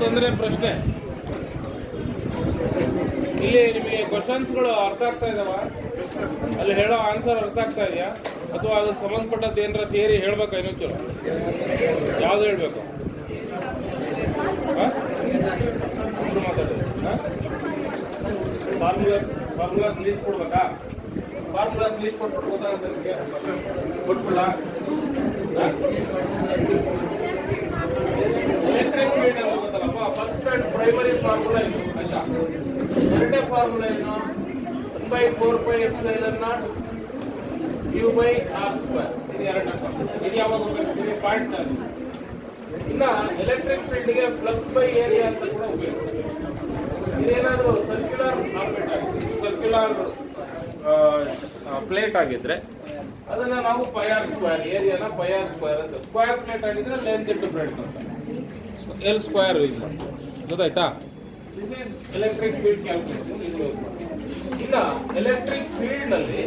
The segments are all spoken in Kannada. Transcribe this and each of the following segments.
ತೊಂದರೆ ಪ್ರಶ್ನೆ ಇಲ್ಲಿ ನಿಮಗೆ ಕ್ವಶನ್ಸ್ಗಳು ಅರ್ಥ ಆಗ್ತಾ ಇದಾವ? ಅಲ್ಲಿ ಹೇಳೋ ಆನ್ಸರ್ ಅರ್ಥ ಆಗ್ತಾ ಇದೆಯಾ? ಅಥವಾ ಅದಕ್ಕೆ ಸಂಬಂಧಪಟ್ಟದ್ದು ಏನಾರ ಥಿಯರಿ ಹೇಳ್ಬೇಕಾ? ಇನ್ನೊಂಚೂರು ಯಾವ್ದು ಹೇಳ್ಬೇಕು? ಒಬ್ರು ಮಾತಾಡೋದು ಫಾರ್ಮುಲಾಸ್ ಲೀಸ್ಟ್ ಕೊಡ್ಬೇಕಾ? ಫಾರ್ಮುಲಾಸ್ ಲೀಸ್ಟ್ ಕೊಟ್ಬಿಟ್ಟು ಗೊತ್ತಾಗುತ್ತೆ ನಿಮಗೆ? ಕೊಟ್ಬಿಡ ಎಲೆಕ್ಟ್ರಿಕ್ ಫೀಲ್ಡ್ ಅಂತ ಗೊತ್ತಲ್ಲಪ್ಪ. ಫಸ್ಟ್ ಅಂಡ್ ಪ್ರೈಮರಿ ಫಾರ್ಮುಲಾ ಇದು ಆಯ್ತಾ? ಎರಡನೇ ಫಾರ್ಮುಲಾ ಏನು? 1/4πε0 Q/r². ಇದು ಎರಡನೇ ಫಾರ್ಮುಲಾ. ಇದು ಯಾವಾಗ ಉಪಯೋಗಿಸ್ತೀವಿ? Point charge. ಇನ್ನ ಎಲೆಕ್ಟ್ರಿಕ್ ಫೀಲ್ಡ್ಗೆ ಫ್ಲಕ್ಸ್ ಬೈ ಏರಿಯಾ ಅಂತ ಕೂಡ ಉಪಯೋಗಿಸ್ತೀವಿ. ಇದೇನಾದರೂ ಸರ್ಕ್ಯುಲರ್ ಆರ್ಬಿಟ್ ಆಗಿದೆ, ಸರ್ಕ್ಯುಲರ್ ಪ್ಲೇಟ್ ಆಗಿದ್ರೆ ಅದನ್ನ ನಾವು πr², ಏರಿಯಾನ πr² ಅಂತ. ಸ್ಕ್ವೇರ್ ಪ್ಲೇಟ್ ಆಗಿದ್ರೆ ಲೆಂತ್ ಇಂಟು ಬ್ರೆಡ್ತ್ ಅಂತ L² ಯೂಸ್ ಮಾಡ್ತೀವಿ. ಗೊತ್ತಾಯ್ತಾ? This is electric field calculation. ಈಗ ಎಲೆಕ್ಟ್ರಿಕ್ ಫೀಲ್ಡ್ ನಲ್ಲಿ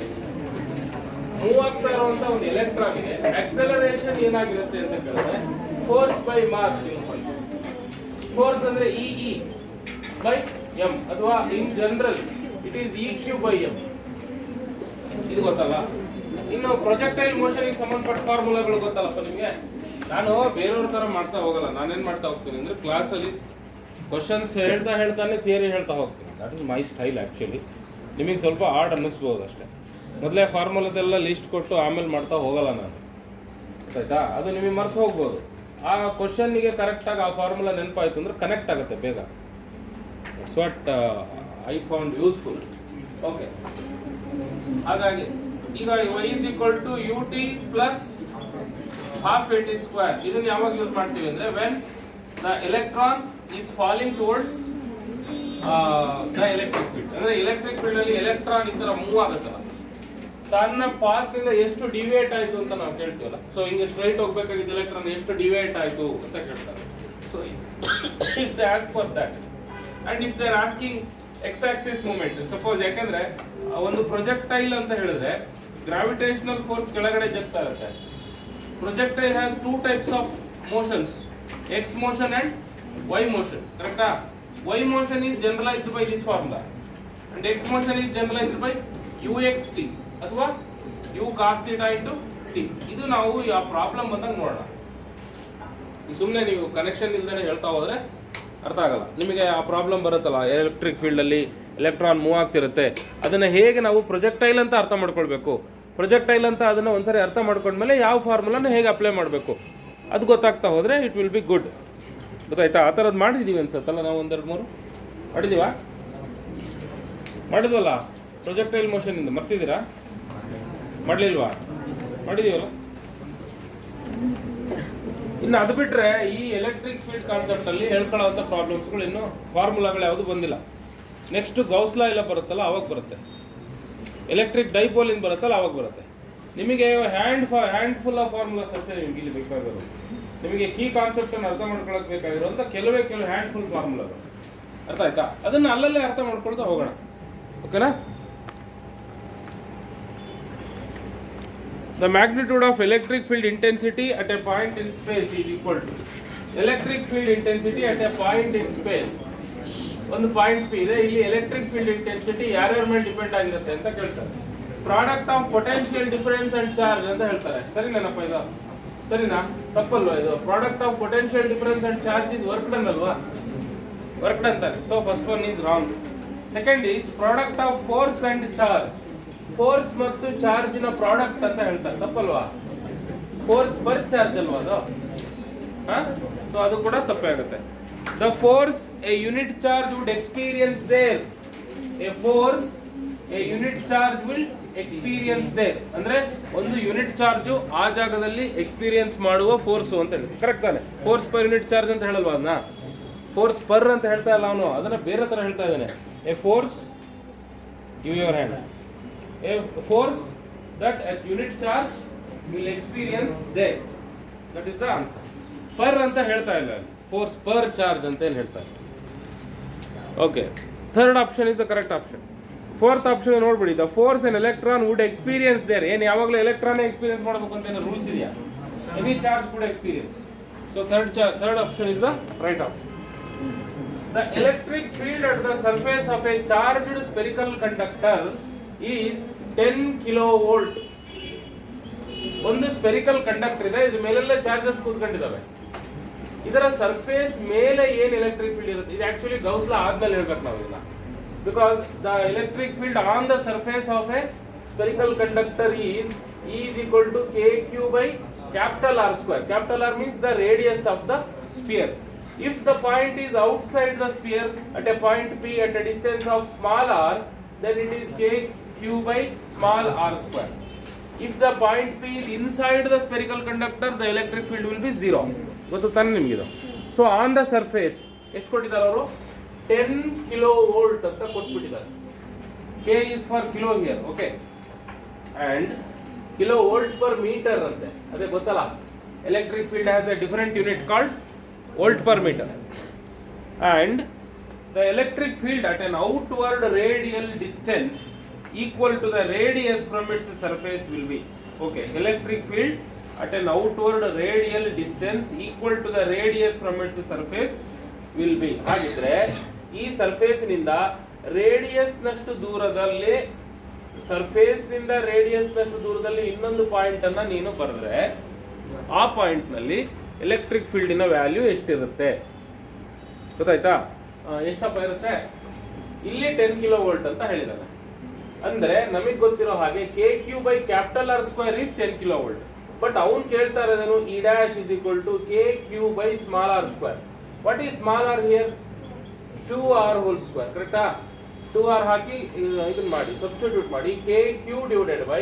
ಮೂವ್ ಆಗ್ತಾ ಇರುವಂತ ಒಂದು ಎಲೆಕ್ಟ್ರಾನ್ ಇದೆ. ಆಕ್ಸಲರೇಷನ್ ಏನಾಗಿರುತ್ತೆ ಅಂತ ಕೇಳಿದ್ರೆ ಫೋರ್ಸ್ ಬೈ ಮಾಸ್ ಯೂಸ್ ಮಾಡ್ತೀವಿ. ಫೋರ್ಸ್ ಅಂದ್ರೆ E ಬೈ m, ಅಥವಾ in general it is EQ/m. ಇದು ಗೊತ್ತಲ್ಲ? ಇನ್ನು ಪ್ರೊಜೆಕ್ಟೈಲ್ ಮೋಷನ್ ಗೆ ಸಂಬಂಧಪಟ್ಟ ಫಾರ್ಮುಲಾಗಳು ಗೊತ್ತಲ್ಲಪ್ಪ ನಿಮಗೆ? ನಾನು ಬೇರೆಯವ್ರ ತರ ಮಾಡ್ತಾ ಹೋಗಲ್ಲ. ನಾನೇನ್ ಮಾಡ್ತಾ ಹೋಗ್ತೀನಿ ಅಂದ್ರೆ ಕ್ಲಾಸಲ್ಲಿ ಕ್ವಶನ್ಸ್ ಹೇಳ್ತಾನೆ ಥಿಯರಿ ಹೇಳ್ತಾ ಹೋಗ್ತೀನಿ. That is my style actually. ನಿಮಗೆ ಸ್ವಲ್ಪ ಆರ್ಡ್ ಅನ್ನಿಸ್ಬೋದು ಅಷ್ಟೇ. ಮೊದಲೇ ಫಾರ್ಮುಲಾದೆಲ್ಲ ಲಿಸ್ಟ್ ಕೊಟ್ಟು ಆಮೇಲೆ ಮಾಡ್ತಾ ಹೋಗಲ್ಲ ನಾನು, ಆಯ್ತಾ? ಅದು ನಿಮಗೆ ಮರ್ತು ಹೋಗ್ಬೋದು. ಆ ಕ್ವಶನ್ನಿಗೆ ಕರೆಕ್ಟಾಗಿ ಆ ಫಾರ್ಮುಲಾ ನೆನಪಾಯ್ತು ಅಂದ್ರೆ ಕನೆಕ್ಟ್ ಆಗುತ್ತೆ ಬೇಗ. It's what I found useful. Okay, ಹಾಗಾಗಿ ಈಗ y is equal to ut plus half at². ಇದನ್ನ ಯಾವಾಗ ಯೂಸ್ ಮಾಡ್ತೀವಿ ಅಂದ್ರೆ when the electron is falling towards the electric field. ಅಂದ್ರೆ ಎಲೆಕ್ಟ್ರಿಕ್ ಫೀಲ್ಡ್ ಅಲ್ಲಿ ಎಲೆಕ್ಟ್ರಾನ್ ಈ ತರ ಮೂವ್ ಆಗುತ್ತಲ್ಲ, ತನ್ನ ಪಾತ್ ನಿಂದ ಎಷ್ಟು ಡಿವಿಯೇಟ್ ಆಯ್ತು ಅಂತ ನಾವು ಕೇಳ್ತೀವಲ್ಲ. ಸೊ ಹಿಂಗೆ ಸ್ಟ್ರೈಟ್ ಹೋಗ್ಬೇಕಾಗಿದ್ದ ಎಲೆಕ್ಟ್ರಾನ್ ಎಷ್ಟು ಡಿವಿಯೇಟ್ ಆಯ್ತು ಅಂತ ಕೇಳ್ತಾರೆ. So if they ask for that and if they are asking X Axis movement, suppose ಯಾಕಂದ್ರೆ ಒಂದು ಪ್ರೊಜೆಕ್ಟೈಲ್ ಅಂತ ಹೇಳಿದ್ರೆ ಗ್ರಾವಿಟೇಷನಲ್ ಫೋರ್ಸ್ ಕೆಳಗಡೆ ಜಗ್ತಾ ಇರುತ್ತೆ. Projectile has two types of motions, x motion and y motion. ಕರೆಕ್ಟಾ? Y motion is generalised by this formula and x motion is generalised by uxt ಅಥವಾ u cos θ into t. ಇದು ನಾವು ಆ ಪ್ರಾಬ್ಲಮ್ ಬಂದಾಗ ನೋಡೋಣ. ಸುಮ್ಮನೆ ನೀವು ಕನೆಕ್ಷನ್ ಇಲ್ದೇನೆ ಹೇಳ್ತಾ ಹೋದ್ರೆ ಅರ್ಥ ಆಗಲ್ಲ ನಿಮಗೆ. ಆ ಪ್ರಾಬ್ಲಮ್ ಬರುತ್ತಲ್ಲ, ಎಲೆಕ್ಟ್ರಿಕ್ ಫೀಲ್ಡ್ ಅಲ್ಲಿ ಎಲೆಕ್ಟ್ರಾನ್ ಮೂವ್ ಆಗ್ತಿರುತ್ತೆ, ಅದನ್ನ ಹೇಗೆ ನಾವು ಪ್ರೊಜೆಕ್ಟೈಲ್ ಅಂತ ಅರ್ಥ ಮಾಡ್ಕೊಳ್ಬೇಕು. ಪ್ರೊಜೆಕ್ಟೈಲ್ ಅಂತ ಅದನ್ನ ಒಂದ್ಸರಿ ಅರ್ಥ ಮಾಡ್ಕೊಂಡ್ಮೇಲೆ ಯಾವ ಫಾರ್ಮುಲಾನ ಹೇಗೆ ಅಪ್ಲೈ ಮಾಡಬೇಕು ಅದು ಗೊತ್ತಾಗ್ತಾ ಹೋದ್ರೆ ಇಟ್ ವಿಲ್ ಬಿ ಗುಡ್. ಗೊತ್ತಾಯ್ತಾ? ಆ ಥರದ್ದು ಮಾಡಿದ್ದೀವಿ ಅನ್ಸತ್ತಲ್ಲ ನಾವು, ಒಂದೆರಡು ಮೂರು ಮಾಡಿದ್ವಲ್ಲ ಪ್ರೊಜೆಕ್ಟೈಲ್ ಮೋಷನ್ ಇಂದ. ಮರ್ತಿದ್ದೀರಾ? ಮಾಡಲಿಲ್ವಾ? ಮಾಡಿದೀವಲ್ಲ. ಇನ್ನು ಅದು ಬಿಟ್ರೆ ಈ ಎಲೆಕ್ಟ್ರಿಕ್ ಫೀಲ್ಡ್ ಕಾನ್ಸೆಪ್ಟ್ ಅಲ್ಲಿ ಹೇಳ್ಕೊಳ್ಳೋಂಥ ಪ್ರಾಬ್ಲಮ್ಸ್ಗಳು ಇನ್ನು ಫಾರ್ಮುಲಾಗಳು ಯಾವುದು ಬಂದಿಲ್ಲ. ನೆಕ್ಸ್ಟ್ ಗೌಸ್ ಲಾ ಎಲ್ಲ ಬರುತ್ತಲ್ಲ ಅವಾಗ ಬರುತ್ತೆ. ಎಲೆಕ್ಟ್ರಿಕ್ ಡೈಪೋಲ್ ಇಂದ ಬರುತ್ತಲ್ಲ ಅವಾಗ ಬರುತ್ತೆ. ನಿಮಗೆ ಹ್ಯಾಂಡ್ಫುಲ್ ಆಫ್ ಫಾರ್ಮುಲಾಸ್ ಅಷ್ಟೇ ನಿಮ್ಗೆ ಇಲ್ಲಿ ಬೇಕಾಗಿರೋದು. ನಿಮಗೆ ಕೀ ಕಾನ್ಸೆಪ್ಟ್ ಅನ್ನು ಅರ್ಥ ಮಾಡ್ಕೊಳ್ಳೋಕೆ ಬೇಕಾಗಿರುವಂಥ ಕೆಲವು ಹ್ಯಾಂಡ್ಫುಲ್ ಫಾರ್ಮುಲಾಗಳು. ಅರ್ಥ ಆಯ್ತಾ? ಅದನ್ನು ಅಲ್ಲಲ್ಲೇ ಅರ್ಥ ಮಾಡ್ಕೊಳ್ತಾ ಹೋಗೋಣ. ಓಕೆನಾ? The magnitude of electric field intensity at a point in space is equal to electric field intensity at a point in space. ಒಂದು ಪಾಯಿಂಟ್ ಪಿ ಇದೆ, ಇಲ್ಲಿ ಎಲೆಕ್ಟ್ರಿಕ್ ಫೀಲ್ಡ್ ಇಂಟೆನ್ಸಿಟಿ ಯಾರ್ಯಾರ ಮೇಲೆ ಡಿಪೆಂಡ್ ಆಗಿರುತ್ತೆ ಅಂತ ಕೇಳ್ತಾರೆ. Product of potential difference and charge ಅಂತ ಹೇಳ್ತಾರೆ. ಸರಿನಪ್ಪ ಇದು? ಸರಿನಾ? ತಪ್ಪಲ್ವಾ ಇದು? Product of potential difference and charge is work done ಅಲ್ವಾ? ವರ್ಕ್ ಡನ್ ಅಂತಾರೆ. So first one is wrong. Second is product of force and charge. Force ಮತ್ತು ಚಾರ್ಜಿನ ಪ್ರಾಡಕ್ಟ್ ಅಂತ ಹೇಳ್ತಾರೆ. ತಪ್ಪಲ್ವಾ? ಫೋರ್ಸ್ ಪರ್ ಚಾರ್ಜ್ ಅಲ್ವಾ ಅದು? ಸೊ ಅದು ಕೂಡ ತಪ್ಪೇ ಆಗುತ್ತೆ. The force a unit charge would experience there, a force a unit charge will experience there. ಅಂದ್ರೆ ಒಂದು ಯೂನಿಟ್ ಚಾರ್ಜ್ ಆ ಜಾಗದಲ್ಲಿ ಎಕ್ಸ್ಪೀರಿಯನ್ಸ್ ಮಾಡುವ ಫೋರ್ಸ್ ಅಂತ ಹೇಳಿ. ಕರೆಕ್ಟ್ ತಾನೆ? ಫೋರ್ಸ್ ಪರ್ ಯೂನಿಟ್ ಚಾರ್ಜ್ ಅಂತ ಹೇಳಲ್ವಾ ಅದನ್ನ? ಫೋರ್ಸ್ ಪರ್ ಅಂತ ಹೇಳ್ತಾ ಇಲ್ಲ ಅವನು, ಅದನ್ನ ಬೇರೆ ತರ ಹೇಳ್ತಾ ಇದ್ದಾನೆ. A force, give your hand, A force that at unit charge will experience there. That is the answer. Per ಅಂತ ಹೇಳ್ತಾ ಇಲ್ಲ, ಫೋರ್ಸ್ ಪರ್ ಚಾರ್ಜ್ ಅಂತ ಏನು ಹೇಳ್ತಾರೆ. Okay, third option is the correct option. Fourth option ನೋಡ್ಬಿಡಿ, the force an electron would experience there. ಏನು ಯಾವಾಗಲೂ ಎಲೆಕ್ಟ್ರಾನ್ ಎಕ್ಸ್ಪೀರಿಯನ್ಸ್ ಮಾಡಬೇಕು ಅಂತ ಏನೋ ರೂಲ್ಸ್ ಇದೆಯಾ? Any charge would experience. So third option is the right option. The electric field at the surface of a charged spherical conductor is 10 kilovolt. ಒಂದು ಸ್ಪೆರಿಕಲ್ ಕಂಡಕ್ಟರ್ ಇದೆ, ಇದು ಮೇಲೆಲ್ಲ ಚಾರ್ಜಸ್ ಕೂತ್ಕೊಂಡಿದ್ದಾವೆ. ಇದರ ಸರ್ಫೇಸ್ ಮೇಲೆ ಏನು ಎಲೆಕ್ಟ್ರಿಕ್ ಫೀಲ್ಡ್ ಇರುತ್ತೆ, ಇದು ಆಕ್ಚುಲಿ ಗೌಸ್ ಲಾ ಆದ್ಮೇಲೆ ಹೇಳ್ಬೇಕು ನಾವು ಇದನ್ನ. Because the electric field on the surface of A spherical conductor is equal to kq by capital R square. Capital R means the radius of the sphere. If the point is outside the sphere at a point P at a distance of small r, then it is kq by small r square. If the point P is inside the spherical conductor, the electric field will be 0. ಗೊತ್ತು ತಾನೆ ನಿಮಗೆ ಇದು. ಸೊ ಆನ್ ದ ಸರ್ಫೇಸ್ ಎಷ್ಟು ಕೊಟ್ಟಿದ್ದಾರೆ ಅವರು? 10 kilovolt ಅಂತ ಕೊಟ್ಬಿಟ್ಟಿದ್ದಾರೆ. K is for kilo here, okay, and kilovolt per meter ಅಂತೆ. ಅದೇ ಗೊತ್ತಲ್ಲ, electric field has a different unit called volt per meter. And the electric field at an outward radial distance equal to the radius from its surface will be, okay, electric field at an outward radial distance equal to the radius from its surface will be. ಹಾಗಿದ್ರೆ ಈ ಸರ್ಫೇಸ್ ನಿಂದ ರೇಡಿಯಸ್ ನಷ್ಟು ದೂರದಲ್ಲಿ, ಸರ್ಫೇಸ್ ನಿಂದ ರೇಡಿಯಸ್ ನಷ್ಟು ದೂರದಲ್ಲಿ ಇನ್ನೊಂದು ಪಾಯಿಂಟ್ ಅನ್ನ ನೀನು ಬರೆದ್ರೆ ಆ ಪಾಯಿಂಟ್ ನಲ್ಲಿ ಎಲೆಕ್ಟ್ರಿಕ್ ಫೀಲ್ಡಿನ ವ್ಯಾಲ್ಯೂ ಎಷ್ಟಿರುತ್ತೆ ಗೊತ್ತಾಯ್ತಾ? ಎಷ್ಟಪ್ಪ ಇರುತ್ತೆ? ಇಲ್ಲಿ 10 kilovolt ಅಂತ ಹೇಳಿದಾರೆ. ಅಂದ್ರೆ ನಮಗೆ ಗೊತ್ತಿರೋ ಹಾಗೆ kq by capital R square is 10 kilovolt. But ಅವನು ಕೇಳ್ತಾ ಇರೋದೇನು? E dash is equal to kq by small r square. What is small r here? 2r whole square. ಕರೆಕ್ಟಾ? 2r ಹಾಕಿ ಇದನ್ನ ಮಾಡಿ ಸಬ್ಸ್ಟಿಟ್ಯೂಟ್ ಮಾಡಿ kq divided by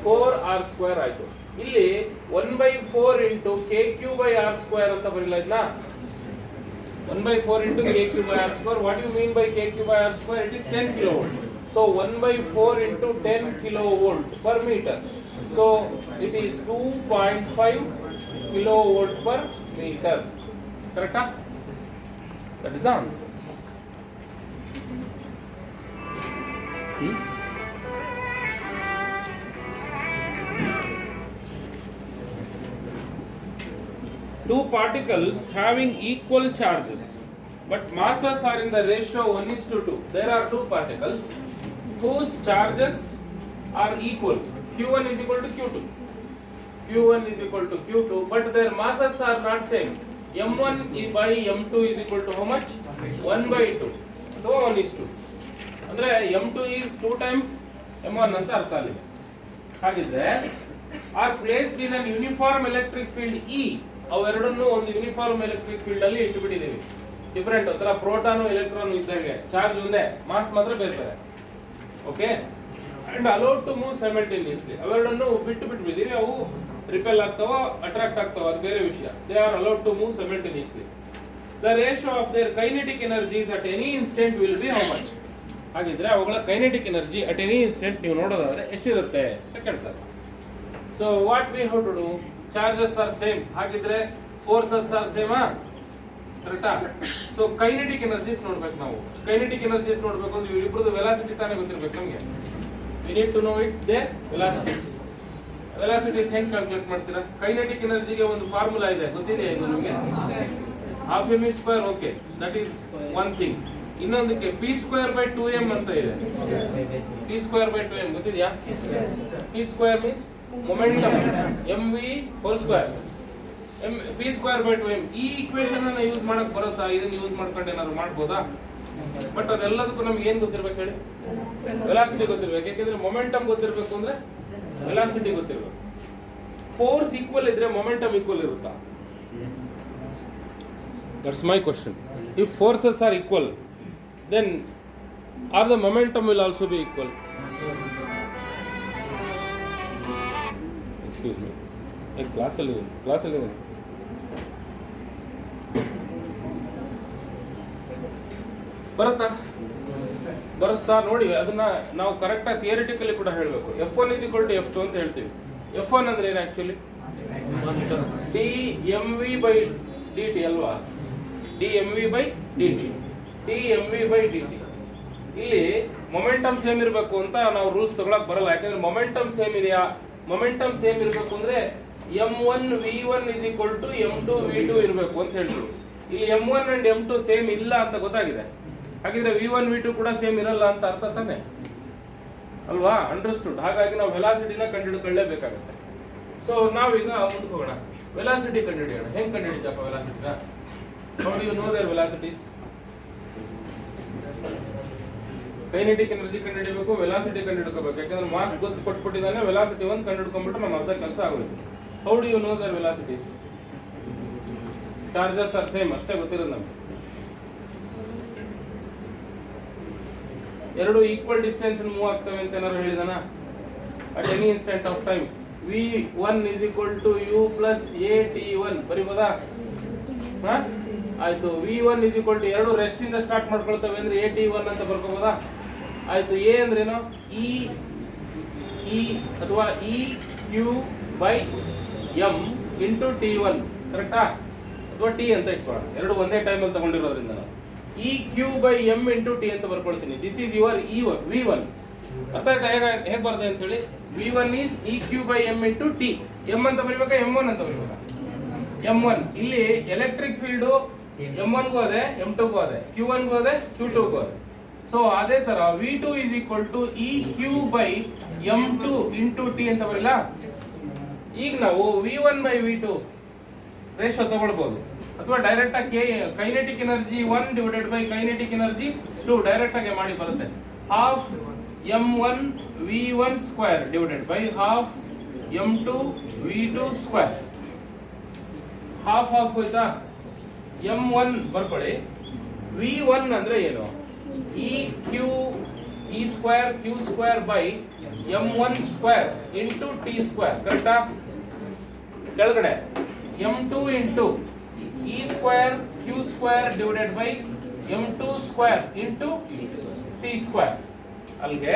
4r square ಆಯ್ತು. ಇಲ್ಲಿ 1/4 into kq by r square ಅಂತ ಬರೀಲ್ಲ ಇದನ್ನ. 1/4 into kq by r square. What do you mean by kq by r square? It is 10 kilovolt. So 1/4 into 10 kilovolt per meter. So it is 2.5 kilovolt per meter. Correct? That is the answer. Two particles having equal charges but masses are in the ratio 1:2. There are two particles whose charges are equal. Q1 is equal to Q2. Q1 is equal to Q2, but their masses are not same. M1 by M2 is equal to how much? 1/2. So 1:2. ಅಂದ್ರೆ M2 is 2 times M1 ಅಂತ ಅರ್ಥ ಅಲ್ಲಿ. ಹಾಗಿದ್ರೆ are placed in an uniform electric field E. ಅವೆರಡನ್ನು ಒಂದು ಯೂನಿಫಾರ್ಮ್ ಎಲೆಕ್ಟ್ರಿಕ್ ಫೀಲ್ಡ್ ಅಲ್ಲಿ ಇಟ್ಟುಬಿಟ್ಟಿದ್ದೀವಿ. ಡಿಫರೆಂಟ್ ಒಂಥರ ಪ್ರೋಟಾನು ಎಲೆಕ್ಟ್ರಾನ್ ಇದ್ದಂಗೆ, ಚಾರ್ಜ್ ಒಂದೇ, ಮಾಸ್ ಮಾತ್ರ ಬೇರೆ ಬೇರೆ. Okay, and allowed to move simultaneously. ಅವೆರಡನ್ನು ಬಿಟ್ಟಿದ್ದೀವಿ. ಅವು ರಿಪೆಲ್ ಆಗ್ತಾವ, ಅಟ್ರಾಕ್ಟ್ ಆಗ್ತಾವ, ಅದು ಬೇರೆ ವಿಷಯ. They are allowed to move simultaneously. The ratio of their kinetic energies at any instant will be how much. ಹಾಗಿದ್ರೆ ಅವುಗಳ kinetic energy at any instant ನೀವು ನೋಡೋದಾದ್ರೆ ಎಷ್ಟಿರುತ್ತೆ ಅಂತ ಕೇಳ್ತಾರೆ. So what we have to do? Charges are same, ಹಾಗಿದ್ರೆ ಫೋರ್ಸಸ್ ಆರ್ ಸೇಮಾ? ಕರೆಕ್ಟಾ? ಸೊ ಕೈನೆಟಿಕ್ ಎನರ್ಜೀಸ್ ನೋಡ್ಬೇಕು ನಾವು. ಕೈನೆಟಿಕ್ ಎನರ್ಜೀಸ್ ನೋಡ್ಬೇಕು ಅಂದ್ರೆ ಇವ್ರಿಬ್ರದ್ದು ವೆಲಾಸಿಟಿ ತಾನೇ ಗೊತ್ತಿರ್ಬೇಕು ನಮಗೆ. We need to know it the velocities. Velocities ಹೆಂಗ್ ಕ್ಯಾಲ್ಕುಲೇಟ್ ಮಾಡ್ತೀರಾ? ಕೈನೆಟಿಕ್ ಎನರ್ಜಿಗೆ ಒಂದು ಫಾರ್ಮುಲಾ ಇದೆ, ಗೊತ್ತಿದೆಯಾ ಇದು ನಿಮಗೆ? Half m square. Okay, that is one thing. ಇನ್ನೊಂದಕ್ಕೆ p²/2m ಅಂತ ಇದೆ. p²/2m ಗೊತ್ತಿದೆಯಾ? p² means momentum, mv whole square, p²/2m. ಈ ಈಕ್ವೇಶನ್ ಅನ್ನ ಯೂಸ್ ಮಾಡಕ್ ಬರುತ್ತಾ? ಇದನ್ನ ಯೂಸ್ ಮಾಡ್ಕೊಂಡು ಏನಾದ್ರು ಮಾಡ್ಬೋದಾ? ಬಟ್ ಅದೆಲ್ಲದಕ್ಕೂ ನಮ್ಗೆ ಏನ್ ಗೊತ್ತಿರ್ಬೇಕು ಹೇಳಿ? ವೆಲಾಸಿಟಿ ಗೊತ್ತಿರ್ಬೇಕು. ಯಾಕೆಂದ್ರೆ ಮೊಮೆಂಟಮ್ ಗೊತ್ತಿರ್ಬೇಕು ಅಂದ್ರೆ ವೆಲಾಸಿಟಿ ಗೊತ್ತಿರ್ಬೇಕು. ಫೋರ್ಸ್ ಈಕ್ವಲ್ ಇದ್ರೆ ಮೊಮೆಂಟಮ್ ಈಕ್ವಲ್ ಇರುತ್ತಾ? That's my question. If forces are equal, then are the momentum will also be equal? Excuse me, class ಅಲ್ಲಿ ಬರುತ್ತಾ ನೋಡಿ. ಅದನ್ನ ನಾವು ಕರೆಕ್ಟ್ ಆಗಿ ಥಿಯರಿಟಿಕಲಿ ಕೂಡ ಹೇಳಬೇಕು. F1 is equal to F2 ಅಂತ ಹೇಳ್ತೀವಿ. F1 ಅಂದ್ರೆ ಏನು ಆಕ್ಚುಲಿ? dmv/dt ಅಲ್ವಾ? dmv/dt, dmv/dt. ಇಲ್ಲಿ ಮೊಮೆಂಟಮ್ ಸೇಮ್ ಇರಬೇಕು ಅಂತ ನಾವು ರೂಲ್ಸ್ ತಗೊಳಕ್ ಬರಲ್ಲ. ಯಾಕಂದ್ರೆ ಮೊಮೆಂಟಮ್ ಸೇಮ್ ಇದೆಯಾ, ಮೊಮೆಂಟಮ್ ಸೇಮ್ ಇರಬೇಕು ಅಂದ್ರೆ m1 v1 is equal to m2 v2 ಇರಬೇಕು ಅಂತ ಹೇಳಿದ್ರು. ಇಲ್ಲಿ m1 and m2 ಸೇಮ್ ಇಲ್ಲ ಅಂತ ಗೊತ್ತಾಗಿದೆ. ಹಾಗಿದ್ರೆ v1 v2 ಕೂಡ ಸೇಮ್ ಇರಲ್ಲ ಅಂತ ಅರ್ಥ ತಾನೆ ಅಲ್ವಾ? ಅಂಡರ್ಸ್ಟುಡ್. ಹಾಗಾಗಿ ನಾವು ವೆಲಾಸಿಟಿನ ಕಂಡುಹಿಡ್ಕೊಳ್ಳೇಬೇಕಾಗುತ್ತೆ. ಸೊ ನಾವೀಗ ಮುಂದಕ್ಕೆ ಹೋಗೋಣ, ವೆಲಾಸಿಟಿ ಕಂಡುಹಿಡಿಯೋಣ. ಹೆಂಗ್ ಕಂಡುಹಿಡಿದಪ್ಪ ವೆಲಾಸಿಟಿನ? How do you know their velocities? Kinetic energy ಕಂಡುಹಿಡಿಯಬೇಕು, ವೆಲಾಸಿಟಿ ಕಂಡುಹಿಡ್ಕೋಬೇಕು. ಯಾಕಂದ್ರೆ ಮಾಸ್ ಗೊತ್ತು ಕೊಟ್ಬಿಟ್ಟಿದ್ದಾನೆ, ವೆಲಾಸಿಟಿ ಒಂದು ಕಂಡುಹಿಡ್ಕೊಂಡ್ಬಿಟ್ರೆ ನಮ್ಮ ಅರ್ಧ ಕೆಲಸ ಆಗೋಯ್ತು. How do you know their velocities? Charges are same, ಅಷ್ಟೇ ಗೊತ್ತಿರೋದು ನಮ್ಗೆ. ಎರಡು ಈಕ್ವಲ್ ಡಿಸ್ಟೆನ್ಸ್ ಮೂವ್ ಆಗ್ತವೆ ಅಂತ ಏನಾದ್ರು ಹೇಳಿದಾನ? At any instant of time v1 is equal to u plus at1 ಬರಿಬೋದಾ? ಆಯ್ತು. v1 is equal to ಎರಡು ರೆಸ್ಟ್ ಇಂದ ಸ್ಟಾರ್ಟ್ ಮಾಡ್ಕೊಳ್ತವೆ ಅಂದ್ರೆ at1 ಅಂತ ಬರ್ಕೋಬೋದಾ? ಆಯ್ತು. a ಅಂದ್ರೇನು? e ಅಥವಾ eq by m into t1, ಕರೆಕ್ಟಾ? ಅಥವಾ t ಅಂತ ಇಟ್ಕೊಳ್ಳೋಣ, ಎರಡು ಒಂದೇ ಟೈಮಲ್ಲಿ ತಗೊಂಡಿರೋದ್ರಿಂದ ನಾವು eq by m into t ಅಂತ ಬರ್ಕೊಳ್ತೀನಿ. This is your v1. ಅರ್ಥ ಆಯ್ತಾ ಹೇಗೆ ಬರ್ತದೆ ಅಂತ ಹೇಳಿ? v1 is eq by m into t. m ಅಂತ ಬರೀಬೇಕಾ m1 ಅಂತ ಬರೀಬೇಕಾ? m1. ಇಲ್ಲಿ ಎಲೆಕ್ಟ್ರಿಕ್ ಫೀಲ್ಡ್ m1 ಗೂ ಅದೇ, m2 ಗೂ ಅದೇ, q1 ಗೂ ಅದೇ, q2 ಗೂ ಅದೇ. ಸೊ ಅದೇ ತರ v2 is equal to eq by m2 into t ಅಂತ ಬರಲ್ಲ. ಈಗ ನಾವು v1 by v2 ರೇಷಿಯೋ ತಗೊಳ್ಬಹುದು, ಅಥವಾ ಡೈರೆಕ್ಟ್ ಆಗಿ kinetic energy 1 divided by kinetic energy 2 direct ಆಗಿ ಮಾಡಿ ಬರುತ್ತೆ. Half m1 v1 square divided by half m2 v2 square. Half half ಹೋಯ್ತಾ? m1 ಬರ್ಕೊಳ್ಳಿ. v1 ಅಂದ್ರೆ ಏನು? e square q square by m1 square into t square, ಕರೆಕ್ಟಾ? ಕೆಳಗಡೆ m2 into e square q square divided by m2 square into t square. ಅಲ್ಲಿಗೆ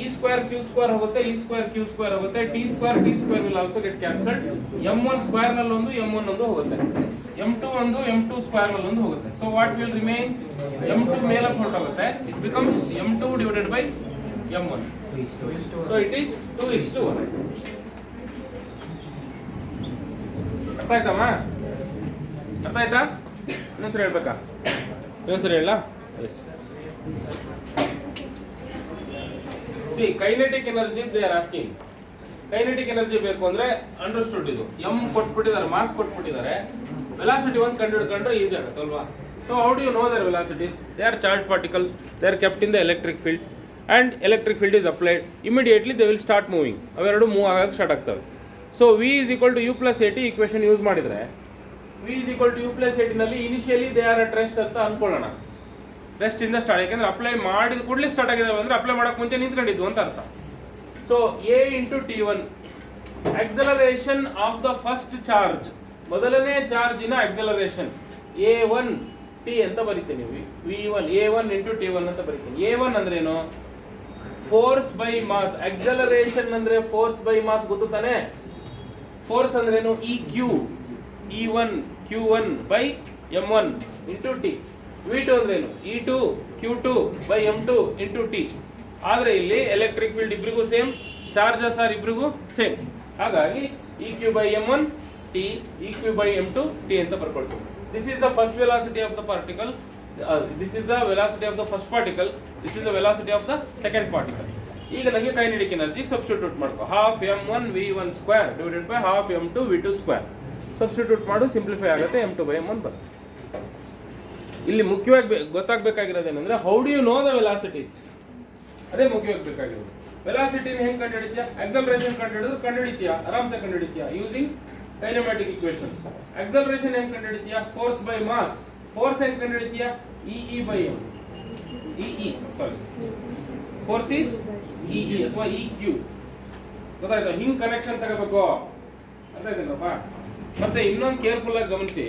e ಸ್ಕ್ವೇರ್ q ಸ್ಕ್ವೇರ್ ಹೋಗುತ್ತೆ, e ಸ್ಕ್ವೇರ್ q ಸ್ಕ್ವೇರ್ ಹೋಗುತ್ತೆ, t square will also get cancelled. m1 square ನಲ್ಲಿ ಒಂದು m1 ಒಂದು ಹೋಗುತ್ತೆ, m2 ಒಂದು m2 ಸ್ಕ್ವೇರ್ ನಲ್ಲಿ ಒಂದು ಹೋಗುತ್ತೆ. So what will remain? m2 ಮೇಲೆ ಹೊರಟೋಗುತ್ತೆ, it becomes m2 divided by m1. So it is 2:1. ಅರ್ಥ ಆಯ್ತಮ್ಮ? ಅರ್ಥ ಆಯ್ತಾ? ಇನ್ನೊಂದ್ಸರಿ ಹೇಳ್ಬೇಕಾ? ಇನ್ನೊಂದ್ಸರಿ ಹೇಳ. Yes. See kinetic energies they are asking. Kinetic energy ಬೇಕು ಅಂದ್ರೆ ಅಂಡರ್ಸ್ಟುಡ್. ಇದು m ಕೊಟ್ಬಿಟ್ಟಿದ್ದಾರೆ, ಮಾಸ್ ಕೊಟ್ಬಿಟ್ಟಿದ್ದಾರೆ, ವೆಲಾಸಿಟಿ ಒಂದು ಕಂಡುಹಿಡ್ಕೊಂಡ್ರೆ ಈಸಿ ಆಗುತ್ತೆ ಅಲ್ವಾ? So how do you know their velocities? They are charge particles, they are kept in the electric field and electric field is applied. Immediately they will start moving. ಅವೆರಡು ಮೂವ್ ಆಗಕ್ಕೆ ಸ್ಟಾರ್ಟ್ ಆಗ್ತವೆ. So v is equal to u plus at equation use ಮಾಡಿದ್ರೆ v is equal to u plus at ನಲ್ಲಿ initially they are at rest ಅಂತ ಅನ್ಕೊಳ್ಳೋಣ. ರೆಸ್ಟ್ ಇಂದ ಸ್ಟಾರ್ಟ್, ಯಾಕಂದ್ರೆ ಅಪ್ಲೈ ಮಾಡಿದ ಕೂಡಲೇ ಸ್ಟಾರ್ಟ್ ಆಗಿದಾವೆ ಅಂದ್ರೆ ಅಪ್ಲೈ ಮಾಡಕ್ ಮುಂಚೆ ನಿಂತ್ಕೊಂಡಿದ್ವು ಅಂತ ಅರ್ಥ. So a into t1 acceleration of the first charge, ಮೊದಲನೇ ಚಾರ್ಜಿನ ಆಕ್ಸಲರೇಷನ್ a1 t ಅಂತ ಬರೀತೀನಿ. v1 a1 into t1 ಅಂತ ಬರೀತೀನಿ. a1 ಅಂದ್ರೇನು? Force by mass. ಆಕ್ಸಲರೇಷನ್ ಅಂದ್ರೆ ಫೋರ್ಸ್ ಬೈ ಮಾಸ್, ಗೊತ್ತು ತಾನೆ? ಫೋರ್ಸ್ ಅಂದ್ರೇನು? eq e1 q1 by m1 into t. v2 ಅಂದ್ರೇನು? e2 q2 by m2 into t. ಆದ್ರೆ ಇಲ್ಲಿ ಎಲೆಕ್ಟ್ರಿಕ್ ಫೀಲ್ಡ್ ಇಬ್ರಿಗೂ ಸೇಮ್, ಚಾರ್ಜಸ್ ಆರ್ ಇಬ್ರಿಗೂ ಸೇಮ್. ಹಾಗಾಗಿ eq by m1 t, eq by m2 t ಅಂತ ಬರ್ಕೊಳ್ತೀವಿ. This is the first velocity of the particle. This is the velocity of the first particle. This is the velocity of the second particle. ಈಗ ನನಗೆ ಕೈನೆಟಿಕ್ ಎನರ್ಜಿ ಸಬ್ಸ್ಟಿಟ್ಯೂಟ್ ಮಾಡ್ಕೋ. Half m1 v1 square divided by half m2 v2 square. Substitute ಮಾಡು, ಸಿಂಪ್ಲಿಫೈ ಆಗುತ್ತೆ, m2 by m1 ಬರುತ್ತೆ. ಇಲ್ಲಿ ಮುಖ್ಯವಾಗಿ ಗೊತ್ತಾಗಬೇಕಾಗಿರೋದೇನೆಂದ್ರೆ how do you know the velocities? ಅದೇ ಮುಖ್ಯವಾಗಿ ಬೇಕಾಗಿರೋದು. ವೆಲಾಸಿಟಿನ ಹೆಂಗೆ ಕಂಡುಹಿಡಿತೀಯಾ? ಆಕ್ಸಲರೇಷನ್ ಕಂಡುಹಿಡಿತೀಯಾ? ಆರಾಮ್ಸೆ ಕಂಡುಹಿಡಿತೀಯಾ ಯೂಸಿಂಗ್ ಕೈನೆಮ್ಯಾಟಿಕ್ ಇಕ್ವೇಷನ್ಸ್. ಆಕ್ಸಲರೇಷನ್ ಹೆಂಗೆ ಕಂಡುಹಿಡಿತೀಯಾ? Force by mass. ಫೋರ್ಸ್ ಹೆಂಗೆ ಕಂಡುಹಿಡಿತೀಯಾ? e by m. Sorry, force is e ಅಥವಾ eq. ಗೊತ್ತಾಯ್ತಾ? ಹಿಂಗ್ ಕನೆಕ್ಷನ್ ತಗೋಬೇಕು. ಅರ್ಥ ಆಯ್ತೇನಪ್ಪ? ಮತ್ತೆ ಇನ್ನೊಂದು ಕೇರ್ಫುಲ್ ಆಗಿ ಗಮನಿಸಿ,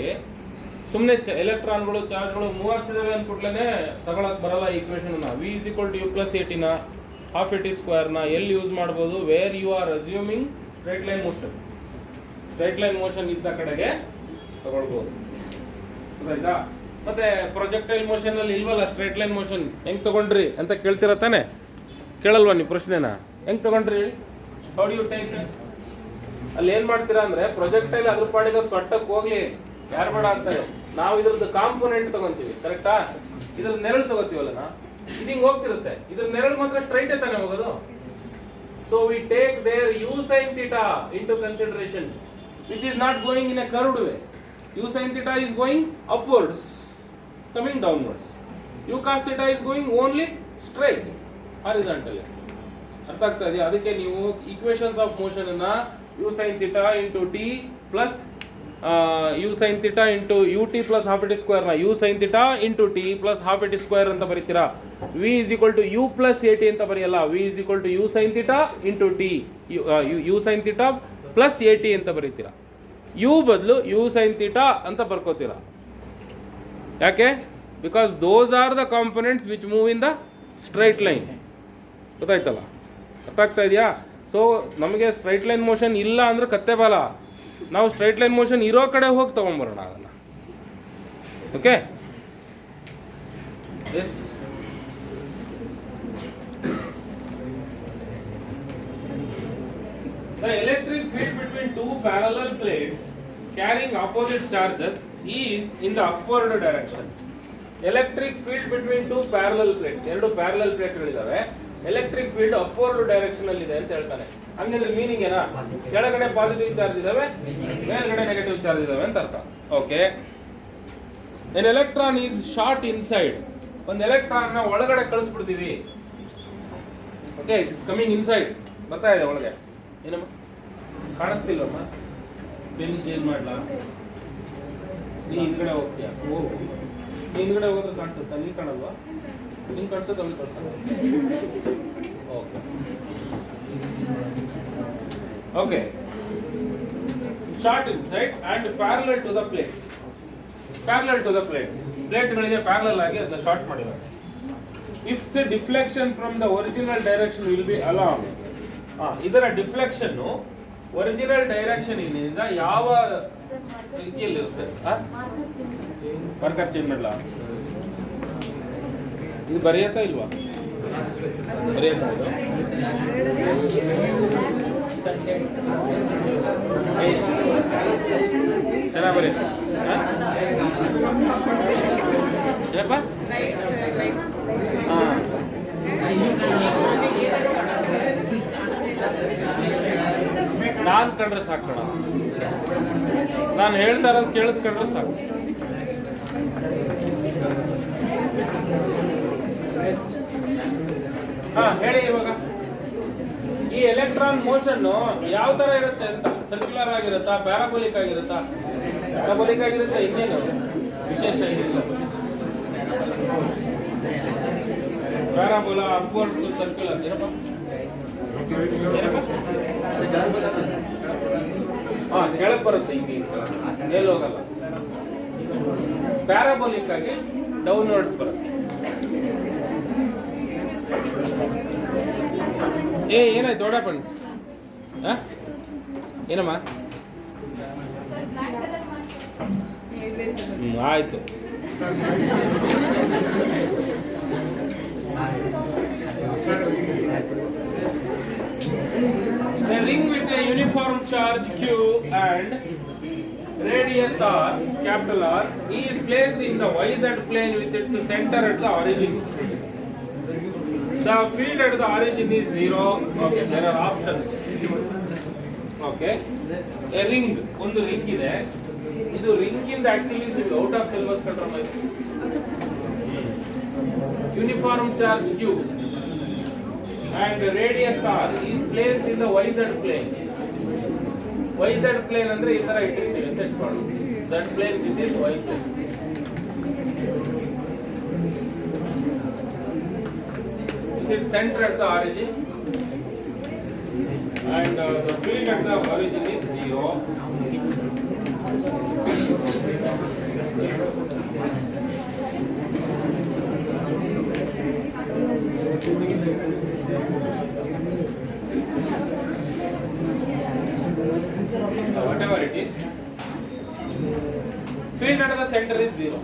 ಸುಮ್ಮನೆ ಎಲೆಕ್ಟ್ರಾನ್ಗಳು ಚಾರ್ಜ್ಗಳು ಮೂವ್ ಆಗ್ತಿದಾವೆ ಅಂದ್ಬಿಟ್ಲೇ ತಗೊಳಕ್ ಬರಲ್ಲ ಈ equation. v is equal to u plus at ನ ಹಾಫ್ at ಸ್ಕ್ವೇರ್ ನ ಎಲ್ಲಿ ಯೂಸ್ ಮಾಡ್ಬೋದು? Where you are assuming straight line motion. Straight line motion ಇದ್ದ ಕಡೆಗೆ ತಗೊಳ್ಬೋದು. ಗೊತ್ತಾಯ್ತಾ? ಮತ್ತೆ ಪ್ರೊಜೆಕ್ಟೈಲ್ ಮೋಷನ್ ಅಲ್ಲಿ ಇಲ್ವಲ್ಲ ಸ್ಟ್ರೈಟ್ ಲೈನ್ ಮೋಷನ್, ಹೆಂಗ್ ತಗೊಂಡ್ರಿ ಅಂತ ಕೇಳ್ತಿರ ತಾನೆ? ಕೇಳಲ್ವಾ ನೀವು ಪ್ರಶ್ನೆನ? ಹೆಂಗ್ ತಗೊಂಡ್ರಿ? How do you take? ಅಲ್ಲಿ ಏನ್ ಮಾಡ್ತೀರಾ ಅಂದ್ರೆ ಪ್ರೊಜೆಕ್ಟೈಲ್ ಅದ್ರ ಪಾಡಿಗೆ ಸೊಟ್ಟಕ್ಕೆ ಹೋಗ್ಲಿ, ಯಾರು ಬೇಡ ಅಂತಾರೆ. ನಾವು ಇದ್ರದ್ದು ಕಾಂಪೋನೆಂಟ್ ತಗೊಂತೀವಿ, ಕರೆಕ್ಟಾ? ಇದ್ರ ನೆರಳು ತಗೋತೀವಲ್ಲ ನಾ, ಇದು ಹಿಂಗ್ ಹೋಗ್ತಿರುತ್ತೆ, ಇದ್ರ ನೆರಳು ಮಾತ್ರ ಸ್ಟ್ರೈಟ್ ತಾನೆ ಹೋಗೋದು. So we take their u sin theta into consideration, which is not going in a curved way. U sin theta is going upwards, coming downwards. U cos theta is going only straight, horizontally. ಅರ್ಥ ಆಗ್ತಾ ಇದೆಯಾ? ಅದಕ್ಕೆ ನೀವು ಈಕ್ವೇಷನ್ಸ್ ಆಫ್ ಮೋಷನ್ ಅನ್ನ u sin theta into t plus u sin theta into ut plus half it square ನ u sin theta into t plus half it square ಅಂತ ಬರೀತೀರಾ. v is equal to u plus at ಅಂತ ಬರೆಯಲ್ಲ, v is equal to u sin theta into t, u sin theta plus at ಅಂತ ಬರೀತೀರಾ. u ಬದಲು u sin theta ಅಂತ ಬರ್ಕೋತೀರಾ. ಯಾಕೆ? Because those are the components which move in the straight line. ಗೊತ್ತಾಯ್ತಲ್ಲ? ಅರ್ಥ ಆಗ್ತಾ ಇದೆಯಾ? ಸೊ ನಮಗೆ ಸ್ಟ್ರೈಟ್ ಲೈನ್ ಮೋಷನ್ ಇಲ್ಲ ಅಂದ್ರೆ ಕತ್ತೆ ಬಾಲ, ನಾವು ಸ್ಟ್ರೈಟ್ ಲೈನ್ ಮೋಷನ್ ಇರೋ ಕಡೆ ಹೋಗಿ ತಗೊಂಡ್ಬರೋಣ ಅದನ್ನ. Okay, yes. The electric field between two parallel plates carrying opposite charges is in the upward direction. Electric field between two parallel plates, ಎರಡು ಪ್ಯಾರಲಲ್ ಪ್ಲೇಟ್ಗಳಿದಾವೆ, ಎಲೆಕ್ಟ್ರಿಕ್ ಫೀಲ್ಡ್ ಅಪ್ವರ್ಡ್ ಡೈರೆಕ್ಷನ್ ಅಲ್ಲಿ ಇದೆ ಅಂತ ಹೇಳ್ತಾನೆ. ಹಂಗಂದ್ರೆ ಮೀನಿಂಗ್ ಏನಾ? ಕೆಳಗಡೆ ಪಾಸಿಟಿವ್ ಚಾರ್ಜ್ ಇದಾವೆ, ಮೇಲ್ಗಡೆ ನೆಗೆಟಿವ್ ಚಾರ್ಜ್ ಇದಾವೆ ಅಂತ ಅರ್ಥ. Okay, an electron is short inside. ಒಂದು ಎಲೆಕ್ಟ್ರಾನ್ ನ ಒಳಗಡೆ ಕಳಿಸ್ಬಿಡ್ತೀವಿ. Okay, it is coming inside, ಬರ್ತಾ ಇದೆ ಒಳಗೆ. ಏನಮ್ಮ ಕಾಣಿಸ್ತಿಲ್ವಮ್ಮ? ಪೆನ್ ಚೇಂಜ್ ಮಾಡ್ಲಾ? ನೀ ಹಿಂದ್ಗಡೆ ಹೋಗ್ತೀಯ, ನೀ ಹಿಂದ್ಗಡೆ ಹೋಗೋದು ಕಾಣಿಸುತ್ತಾ? ನೀ ಕಾಣಲ್ವಾ? ನಿಂಗೆ ಕಾಣಿಸುತ್ತೆ, ಅವ್ನಿಗೆ ಕಾಣಿಸಲ್ಲ. Okay okay, short inside and parallel to the plates. Parallel to the plates, ಪ್ಲೇಟ್ಗಳಿಗೆ ಪ್ಯಾರಲಲ್ ಆಗಿ ಅದನ್ನ ಶಾರ್ಟ್ ಮಾಡಿದ್ದಾರೆ. If the deflection from the original direction will be along. ಇದರ ಡಿಫ್ಲೆಕ್ಷನ್ ಒರಿಜಿನಲ್ ಡೈರೆಕ್ಷನ್ ಇಂದ ಯಾವ ರೀತಿಯಲ್ಲಿರುತ್ತೆ? ಮಾರ್ಕರ್ ಚೇಂಜ್ ಮಾಡಲಾ? ಇದು ಬರೆಯತ್ತಾ ಇಲ್ವಾ? ಬರೆಯತ್ತಾ ಇದು? ಚೆನ್ನಾಗಿ ಬರೆಯುತ್ತೆ. ಏನಪ್ಪ? ಹಾಂ, ನಾನು ಕಂಡ್ರೆ ಸಾಕು, ನಾನು ಹೇಳ್ತಾ ಇರೋದು ಕೇಳಿಸ್ಕೊಂಡ್ರೆ ಸಾಕು. ಹಾ, ಹೇಳಿ ಇವಾಗ. ಈ ಎಲೆಕ್ಟ್ರಾನ್ ಮೋಷನ್ ಯಾವ ತರ ಇರುತ್ತೆ ಅಂತ? ಸರ್ಕ್ಯುಲರ್ ಆಗಿರುತ್ತಾ, ಪ್ಯಾರಾಬೋಲಿಕ್ ಆಗಿರುತ್ತಾ? ಪ್ಯಾರಾಬೋಲಿಕ್ ಆಗಿರುತ್ತೆ, ಇನ್ನೇನು ವಿಶೇಷ ಏನಿಲ್ಲ. Parabola, upwards, circular. ಏನಪ್ಪ? ಹಾ, ಕೆಳಗೆ ಬರುತ್ತೆ, ಹಿಂಗೆ ಮೇಲ್ ಹೋಗಲ್ಲ. ಪ್ಯಾರಾಬೋಲಿಕ್ ಆಗಿ ಡೌನ್ವರ್ಡ್ಸ್ ಬರುತ್ತೆ. ಏನಾಯ್ತು ಓಡಾಪಣ್ಣ? ಏನಮ್ಮ? ಆಯ್ತು. A ring with a uniform charge Q and radius R, capital R, is placed in the YZ plane with its center at the origin. The field at the origin is 0. Okay, there are options. Okay, a ring, ಒಂದು ರಿಂಗ್ ಇದೆ. ಇದು ರಿಂಗ್ ಇಂದ ಆಕ್ಚುಲಿ ಇದು ಔಟ್ ಆಫ್ ಸಿಲೆಬಸ್ ಕಂಟ್ರೋಲ್ ಆಯ್ತು. Uniform charge Q and radius R is placed in the YZ plane. YZ plane ಅಂದ್ರೆ ಈ ತರ ಇಟ್ಟಿರ್ತೀವಿ ಅಂತ ಇಟ್ಕೊಳ್ಳಿ. Z plane, this is Y plane. It is center at the origin and the field at the origin is 0. Whatever it is, field at the center is 0.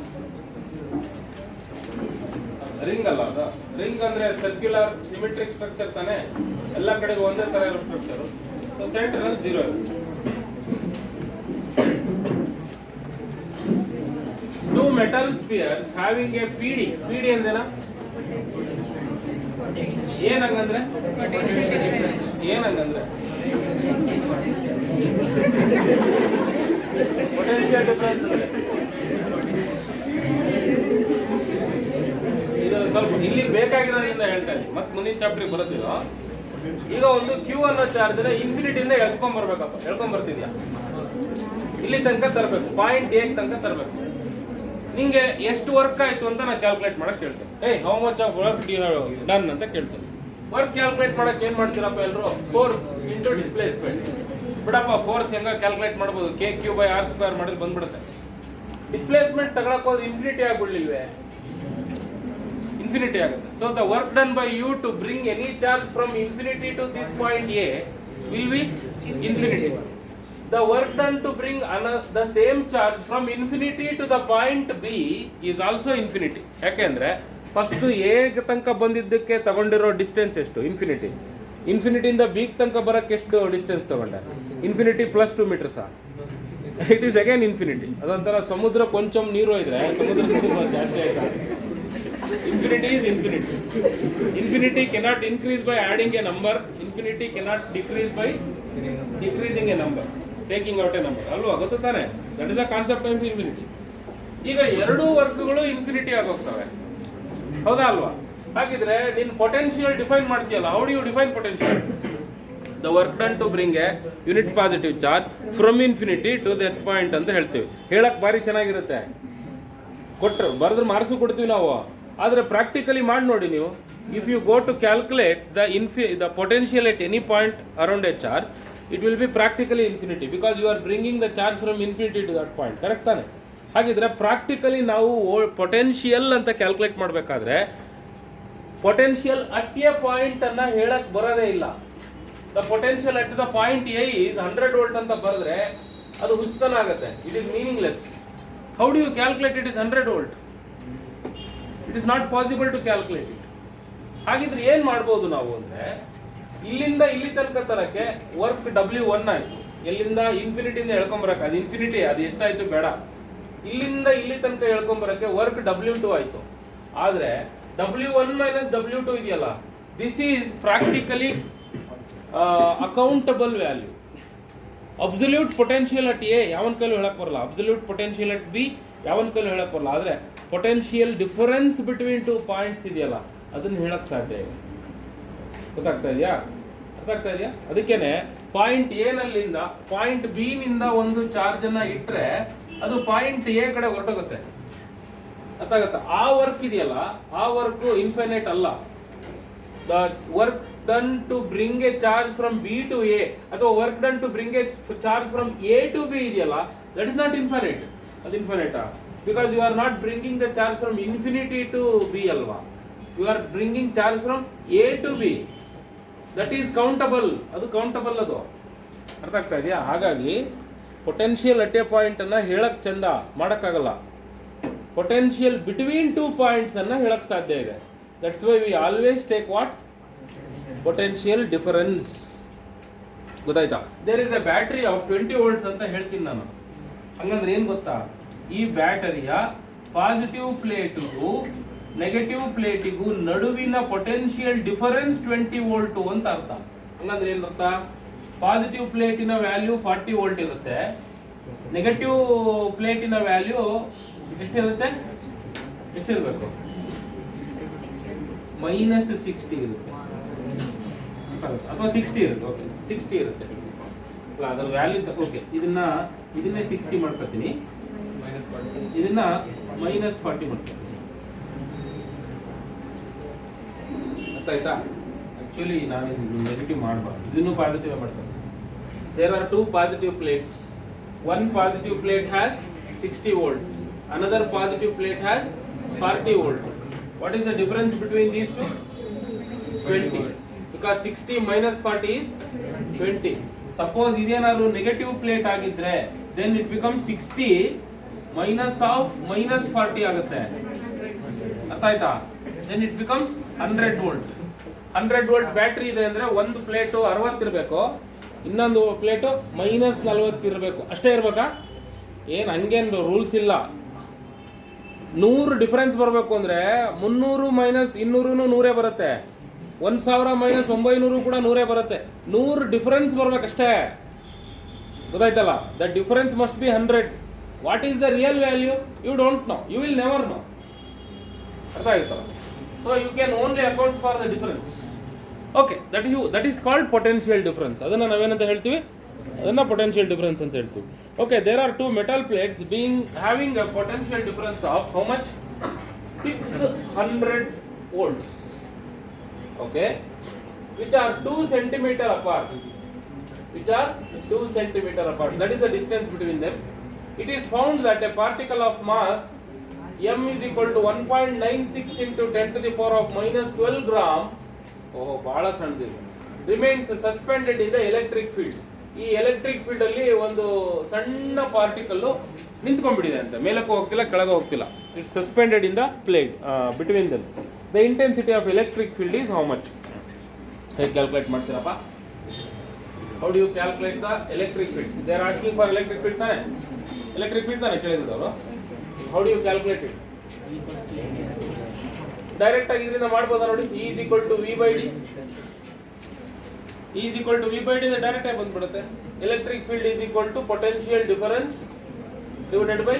ಅಂದ್ರೆ ಸರ್ಕ್ಯುಲರ್ ಸಿಮೆಟ್ರಿಕ್ ಸ್ಟ್ರಕ್ಚರ್ ತಾನೆ, ಎಲ್ಲ ಕಡೆಗೆ ಒಂದೇ ತರ ಇರೋ ಸ್ಟ್ರಕ್ಚರ್. ಸೊ ಸೆಂಟರ್ ಅಲ್ಲಿ 0 ಇರುತ್ತೆ. Two metal spheres having a PD. PD ಅಂದ್ರೇನ? ಏನಂಗಂದ್ರೆ ಪೊಟೆನ್ಷಿಯಲ್ ಡಿಫರೆನ್ಸ್ ಅಂದ್ರೆ ಇದು ಸ್ವಲ್ಪ ಇಲ್ಲಿ ಬೇಕಾಗಿರೋದ್ರಿಂದ ಹೇಳ್ತಾ ಇದ್ದೀನಿ, ಮತ್ತೆ ಮುಂದಿನ ಚಾಪ್ಟರ್ಗೆ ಬರೋದಿಲ್ಲ. ಈಗ ಒಂದು ಕ್ಯೂ ಅನ್ನೋ ಚಾರ್ಜ್ ಇನ್ಫಿನಿಟಿಯಿಂದ ಎಳ್ಕೊಂಡ್ಬರ್ತಿದ್ಯಾ, ಇಲ್ಲಿ ತನಕ ತರಬೇಕು, ಪಾಯಿಂಟ್ ಎ ತನಕ ತರಬೇಕು. ನಿಂಗೆ ಎಷ್ಟು ವರ್ಕ್ ಆಯ್ತು ಅಂತ ನಾನು ಕ್ಯಾಲ್ಕುಲೇಟ್ ಮಾಡಕ್ ಹೇಳ್ತೇನೆ. How much of work done ಅಂತ ಕೇಳ್ತೇನೆ. ವರ್ಕ್ ಕ್ಯಾಲ್ಕುಲೇಟ್ ಮಾಡಕ್ ಏನ್ ಮಾಡ್ತೀರಪ್ಪ ಎಲ್ರು? Force into displacement. ಬಿಡಪ್ಪ, ಫೋರ್ಸ್ ಹೆಂಗ ಕ್ಯಾಲ್ಕುಲೇಟ್ ಮಾಡ್ಬೋದು? KQ/r² ಮಾಡಿದ್ರೆ ಬಂದ್ಬಿಡುತ್ತೆ. ಡಿಸ್ಪ್ಲೇಸ್ಮೆಂಟ್ ತಗೊಳಕ್ ಹೋದ್ರೆ ಇನ್ಫಿನಿಟಿ ಆಗ್ಬಿಡ್ಲಿಲ್ವೇ? ಇನ್ಫಿನಿಟಿ ಆಗುತ್ತೆ. So the work done by you to bring any charge from infinity to this point a will be infinity. The work done to bring the same charge from infinity to the point B is also infinity. ಯಾಕೆಂದ್ರೆ ಫಸ್ಟ್ ಎ ತನಕ ಬಂದಿದ್ದಕ್ಕೆ ತಗೊಂಡಿರೋ ಡಿಸ್ಟೆನ್ಸ್ ಎಷ್ಟು? ಇನ್ಫಿನಿಟಿ. ಇನ್ಫಿನಿಟಿಯಿಂದ ಬಿ ತನಕ ಬರಕ್ಕೆ ಎಷ್ಟು ಡಿಸ್ಟೆನ್ಸ್ ತಗೊಂಡೆ? Infinity plus 2 metres. It is again infinity. ಅದೊಂಥರ ಸಮುದ್ರ ಕೊಂಚ ನೀರು ಇದ್ರೆ ಸಮುದ್ರ ಜಾಸ್ತಿ ಆಯ್ತಾ? Infinity is infinity. Infinity cannot increase by adding a number. Infinity cannot decrease by decreasing a number. Taking out a number. ಅಲ್ವಾ? ಗೊತ್ತು ತಾನೆ? That is the concept of infinity. ಈಗ ಎರಡೂ ವರ್ಕ್ಗಳು ಇನ್ಫಿನಿಟಿ ಆಗೋಗ್ತವೆ, ಹೌದಾ ಅಲ್ವಾ? ಹಾಗಿದ್ರೆ ನೀನು ಪೊಟೆನ್ಷಿಯಲ್ ಡಿಫೈನ್ ಮಾಡ್ತೀಯಲ್ಲ, how do you define potential? The work done to bring a unit positive charge from infinity to that point ಅಂತ ಹೇಳ್ತೀವಿ. ಹೇಳಕ್ ಭಾರಿ ಚೆನ್ನಾಗಿರುತ್ತೆ, ಕೊಟ್ಟರು ಬರೆದ್ರೆ ಮಾರ್ಕ್ಸು ಕೊಡ್ತೀವಿ ನಾವು. ಆದರೆ ಪ್ರಾಕ್ಟಿಕಲಿ ಮಾಡಿ ನೋಡಿ ನೀವು. If you go to calculate the potential at any point around a charge, it will be practically infinity because you are bringing the charge from infinity to that point. Correct ತಾನೆ? ಹಾಗಿದ್ರೆ ಪ್ರಾಕ್ಟಿಕಲಿ ನಾವು ಪೊಟೆನ್ಷಿಯಲ್ ಅಂತ ಕ್ಯಾಲ್ಕುಲೇಟ್ ಮಾಡಬೇಕಾದ್ರೆ ಪೊಟೆನ್ಷಿಯಲ್ ಅಟ್ ಎ ಪಾಯಿಂಟ್ ಅನ್ನ ಹೇಳಕ್ ಬರೋದೇ ಇಲ್ಲ. The potential at the point A is 100 volt ಅಂತ ಬರೆದ್ರೆ ಅದು ಹುಚ್ಚತನ ಆಗುತ್ತೆ. It is meaningless. How do you calculate it is 100 volt? It is not possible to calculate it. ಹಾಗಿದ್ರೆ ಏನ್ ಮಾಡ್ಬೋದು ನಾವು ಅಂದ್ರೆ, ಇಲ್ಲಿಂದ ಇಲ್ಲಿ ತನಕ ತರಕ್ಕೆ ವರ್ಕ್ W1 ಆಯ್ತು. ಎಲ್ಲಿಂದ? ಇನ್ಫಿನಿಟಿಯಿಂದ ಹೇಳ್ಕೊಂಬರಕ್ಕೆ, ಅದು ಇನ್ಫಿನಿಟಿ, ಅದು ಎಷ್ಟಾಯ್ತು ಬೇಡ. ಇಲ್ಲಿಂದ ಇಲ್ಲಿ ತನಕ ಹೇಳ್ಕೊಂಬರಕ್ಕೆ ವರ್ಕ್ W2 ಆಯ್ತು. ಆದ್ರೆ W1 - W2 ಇದೆಯಲ್ಲ, this is practically accountable value. Absolute potential at a ಯಾವನ್ ಕೈಲೂ ಹೇಳಕ್ ಬರಲ್ಲ, ಅಬ್ಸಲ್ಯೂಟ್ ಪೊಟೆನ್ಷಿಯಲ್ ಅಟ್ ಬಿ ಯಾವನ್ ಕೈಲೂ ಹೇಳಕ್ ಬರಲ್ಲ. ಆದ್ರೆ ಪೊಟೆನ್ಷಿಯಲ್ ಡಿಫರೆನ್ಸ್ ಬಿಟ್ವೀನ್ 2 ಪಾಯಿಂಟ್ಸ್ ಇದೆಯಲ್ಲ, ಅದನ್ನ ಹೇಳಕ್ ಸಾಧ್ಯ ಇದೆ. ಗೊತ್ತಾಗ್ತಾ ಇದೆಯಾ? ಅದಕ್ಕೇನೆ ಪಾಯಿಂಟ್ ಎ ನಲ್ಲಿಂದ ಪಾಯಿಂಟ್ ಬಿ ನಿಂದ ಒಂದು ಚಾರ್ಜ್ ಅನ್ನ ಇಟ್ರೆ ಅದು ಪಾಯಿಂಟ್ ಎ ಕಡೆ ಹೊರಟೋಗುತ್ತೆ. ಗೊತ್ತಾಗತ್ತಾ? ಆ ವರ್ಕ್ ಇದೆಯಲ್ಲ, ಆ ವರ್ಕ್ ಇನ್ಫೈನೈಟ್ ಅಲ್ಲ. The work done to bring a charge from B to A ಅಥವಾ work done to bring a charge from A to B ಇದೆಯಲ್ಲ, ದಟ್ ಇಸ್ ನಾಟ್ ಇನ್ಫೈನೈಟ್. ಅದು ಇನ್ಫೈನೈಟಾ? Because you are not bringing the charge from infinity to B ಅಲ್ವಾ? You are bringing charge from A to B. That is countable. ಅದು ಕೌಂಟಬಲ್. ಅದು ಅರ್ಥ ಆಗ್ತಾ ಇದೆಯಾ? ಹಾಗಾಗಿ ಪೊಟೆನ್ಷಿಯಲ್ ಅಟ್ ಎ ಪಾಯಿಂಟ್ ಅನ್ನ ಹೇಳಕ್ ಚಂದ ಮಾಡಕ್ಕಾಗಲ್ಲ. ಪೊಟೆನ್ಷಿಯಲ್ ಬಿಟ್ವೀನ್ 2 ಪಾಯಿಂಟ್ಸ್ ಅನ್ನ ಹೇಳಕ್ ಸಾಧ್ಯ ಇದೆ. That's why we always take what? Potential difference. ಗೊತ್ತಾಯ್ತಾ? There is a battery of 20 volts ಅಂತ ಹೇಳ್ತೀನಿ ನಾನು. ಹಂಗಂದ್ರೆ ಏನ್ ಗೊತ್ತಾ? ಈ ಬ್ಯಾಟರಿಯ ಪಾಸಿಟಿವ್ ಪ್ಲೇಟಿಗೂ ನೆಗೆಟಿವ್ ಪ್ಲೇಟಿಗೂ ನಡುವಿನ ಪೊಟೆನ್ಷಿಯಲ್ ಡಿಫರೆನ್ಸ್ 20 ವೋಲ್ಟ್ ಅಂತ ಅರ್ಥ. ಹಂಗಂದ್ರೆ ಏನ್ ಗೊತ್ತಾ? ಪಾಸಿಟಿವ್ ಪ್ಲೇಟಿನ ವ್ಯಾಲ್ಯೂ 40 ವೋಲ್ಟ್ ಇರುತ್ತೆ, ನೆಗೆಟಿವ್ ಪ್ಲೇಟಿನ ವ್ಯಾಲ್ಯೂ ಎಷ್ಟಿರುತ್ತೆ? ಎಷ್ಟಿರಬೇಕು? -60 ಇರುತ್ತೆ ಅಥವಾ 60 ಇರುತ್ತೆ. ಓಕೆ, 60 ಇರುತ್ತೆ ಅಲ್ಲ, ಅದ್ರ ವ್ಯಾಲ್ಯೂ. ಓಕೆ, ಇದನ್ನೇ 60 ಮಾಡ್ಕೊತೀನಿ, ಇದನ್ನ -40 ಮಾಡ್ತೀನಿ. ಆಯ್ತಾ? ಆಕ್ಚುಲಿ ನಾನು ನೆಗೆಟಿವ್ ಮಾಡಬಾರ್ದು, ಇದನ್ನು ಪಾಸಿಟಿವ್ ಮಾಡ್ತೀನಿ. There are 2 positive plates. One positive plate has 60 volt, another positive plate has 40 volt. What is the difference between these two? 20. Because 60 minus 40 is 20. Suppose iದೇನಾದರೂ negative plate ಆಗಿದ್ರೆ then it becomes 60 minus 40 ಆಗುತ್ತೆ. ಅರ್ಥ ಆಯ್ತಾ? Then it becomes 100 volt. 100 volt battery ಇದೆ ಅಂದರೆ ಒಂದು ಪ್ಲೇಟು 60 ಇರಬೇಕು, ಇನ್ನೊಂದು ಪ್ಲೇಟು -40 ಇರಬೇಕು. ಅಷ್ಟೇ ಇರಬೇಕಾ? ಏನು ಹಂಗೇನು ರೂಲ್ಸ್ ಇಲ್ಲ. 100 ಡಿಫರೆನ್ಸ್ ಬರಬೇಕು ಅಂದರೆ 300 - 200 100 ಬರುತ್ತೆ, 1000 - 900 ಕೂಡ 100 ಬರುತ್ತೆ. 100 ಡಿಫರೆನ್ಸ್ ಬರ್ಬೇಕಷ್ಟೇ, ಗೊತ್ತಾಯ್ತಲ್ಲ? The difference must be 100. What is the real value you don't know, you will never know. ಅರ್ಥ ಆಗುತ್ತಲ್ಲ? So you can only account for the difference. Okay, that is called potential difference. ಅದನ್ನು ನಾವೇನಂತ ಹೇಳ್ತೀವಿ? ಅದನ್ನು ಪೊಟೆನ್ಷಿಯಲ್ ಡಿಫರೆನ್ಸ್ ಅಂತ ಹೇಳ್ತೀವಿ. ಓಕೆ, there are 2 metal plates having a potential difference of how much? 600 volts. Okay, which are 2 centimeter apart. That is the distance between them. It is found that a particle of mass m is equal to 1.96 into 10 to the power of -12 gram, ಬಹಳ ಸಣ್ಣದಿದೆ, remains suspended in the electric field. ಈ ಎಲೆಕ್ಟ್ರಿಕ್ ಫೀಲ್ಡ್ ಅಲ್ಲಿ ಒಂದು ಸಣ್ಣ ಪಾರ್ಟಿಕಲ್ ನಿಂತ್ಕೊಂಡ್ಬಿಟ್ಟಿದೆ ಅಂತ, ಮೇಲಕ್ಕೆ ಹೋಗ್ತಿಲ್ಲ, ಕೆಳಗೆ ಹೋಗ್ತಿಲ್ಲ. It's suspended in the plate between them. The intensity of electric field is how much? ಹೇಗೆ ಕ್ಯಾಲ್ಕುಲೇಟ್ ಮಾಡ್ತೀರಪ್ಪ? How do you calculate the electric field? They are asking for electric field ತಾನೆ? ಎಲೆಕ್ಟ್ರಿಕ್ ಫೀಲ್ಡ್ ತಾನೆ ಕೇಳಿದ್ರು. How do you calculate it? Direct ಆಗಿ ಇದರಿಂದ ಮಾಡ್ಬೋದಾ ನೋಡಿ. E is equal to V by D. E is equal to V by D direct ಆಗಿ ಬಂದ್ಬಿಡುತ್ತೆ. Electric field is equal to potential difference divided by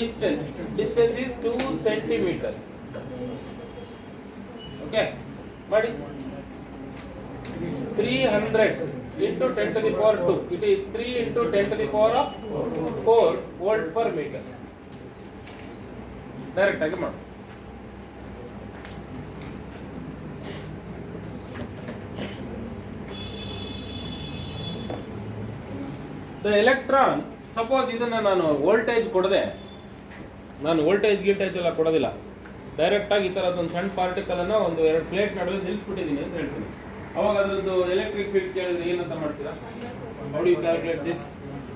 distance. Distance is 2 centimeter. Okay, ಮಾಡಿ 300 into 10 to the power 2. It is 3 into 10 to the power of 4 volt per meter. Direct ಆಗಿ ಮಾಡಿ. ದ ಎಲೆಕ್ಟ್ರಾನ್, ಸಪೋಸ್ ಇದನ್ನು ನಾನು ವೋಲ್ಟೇಜ್ ಕೊಡದೆ, ನಾನು ವೋಲ್ಟೇಜ್ ಎಲ್ಲ ಕೊಡೋದಿಲ್ಲ, ಡೈರೆಕ್ಟಾಗಿ ಈ ಥರದೊಂದು ಸಣ್ಣ ಪಾರ್ಟಿಕಲನ್ನು ಒಂದು 2 ಪ್ಲೇಟ್ ನಡುವೆ ನಿಲ್ಲಿಸ್ಬಿಟ್ಟಿದ್ದೀನಿ ಅಂತ ಹೇಳ್ತೀನಿ. ಅವಾಗ ಅದರದ್ದು ಎಲೆಕ್ಟ್ರಿಕ್ ಫೀಲ್ಡ್ ಕೇಳಿದ್ರೆ ಏನಂತ ಮಾಡ್ತೀರಾ? How do you calculate this?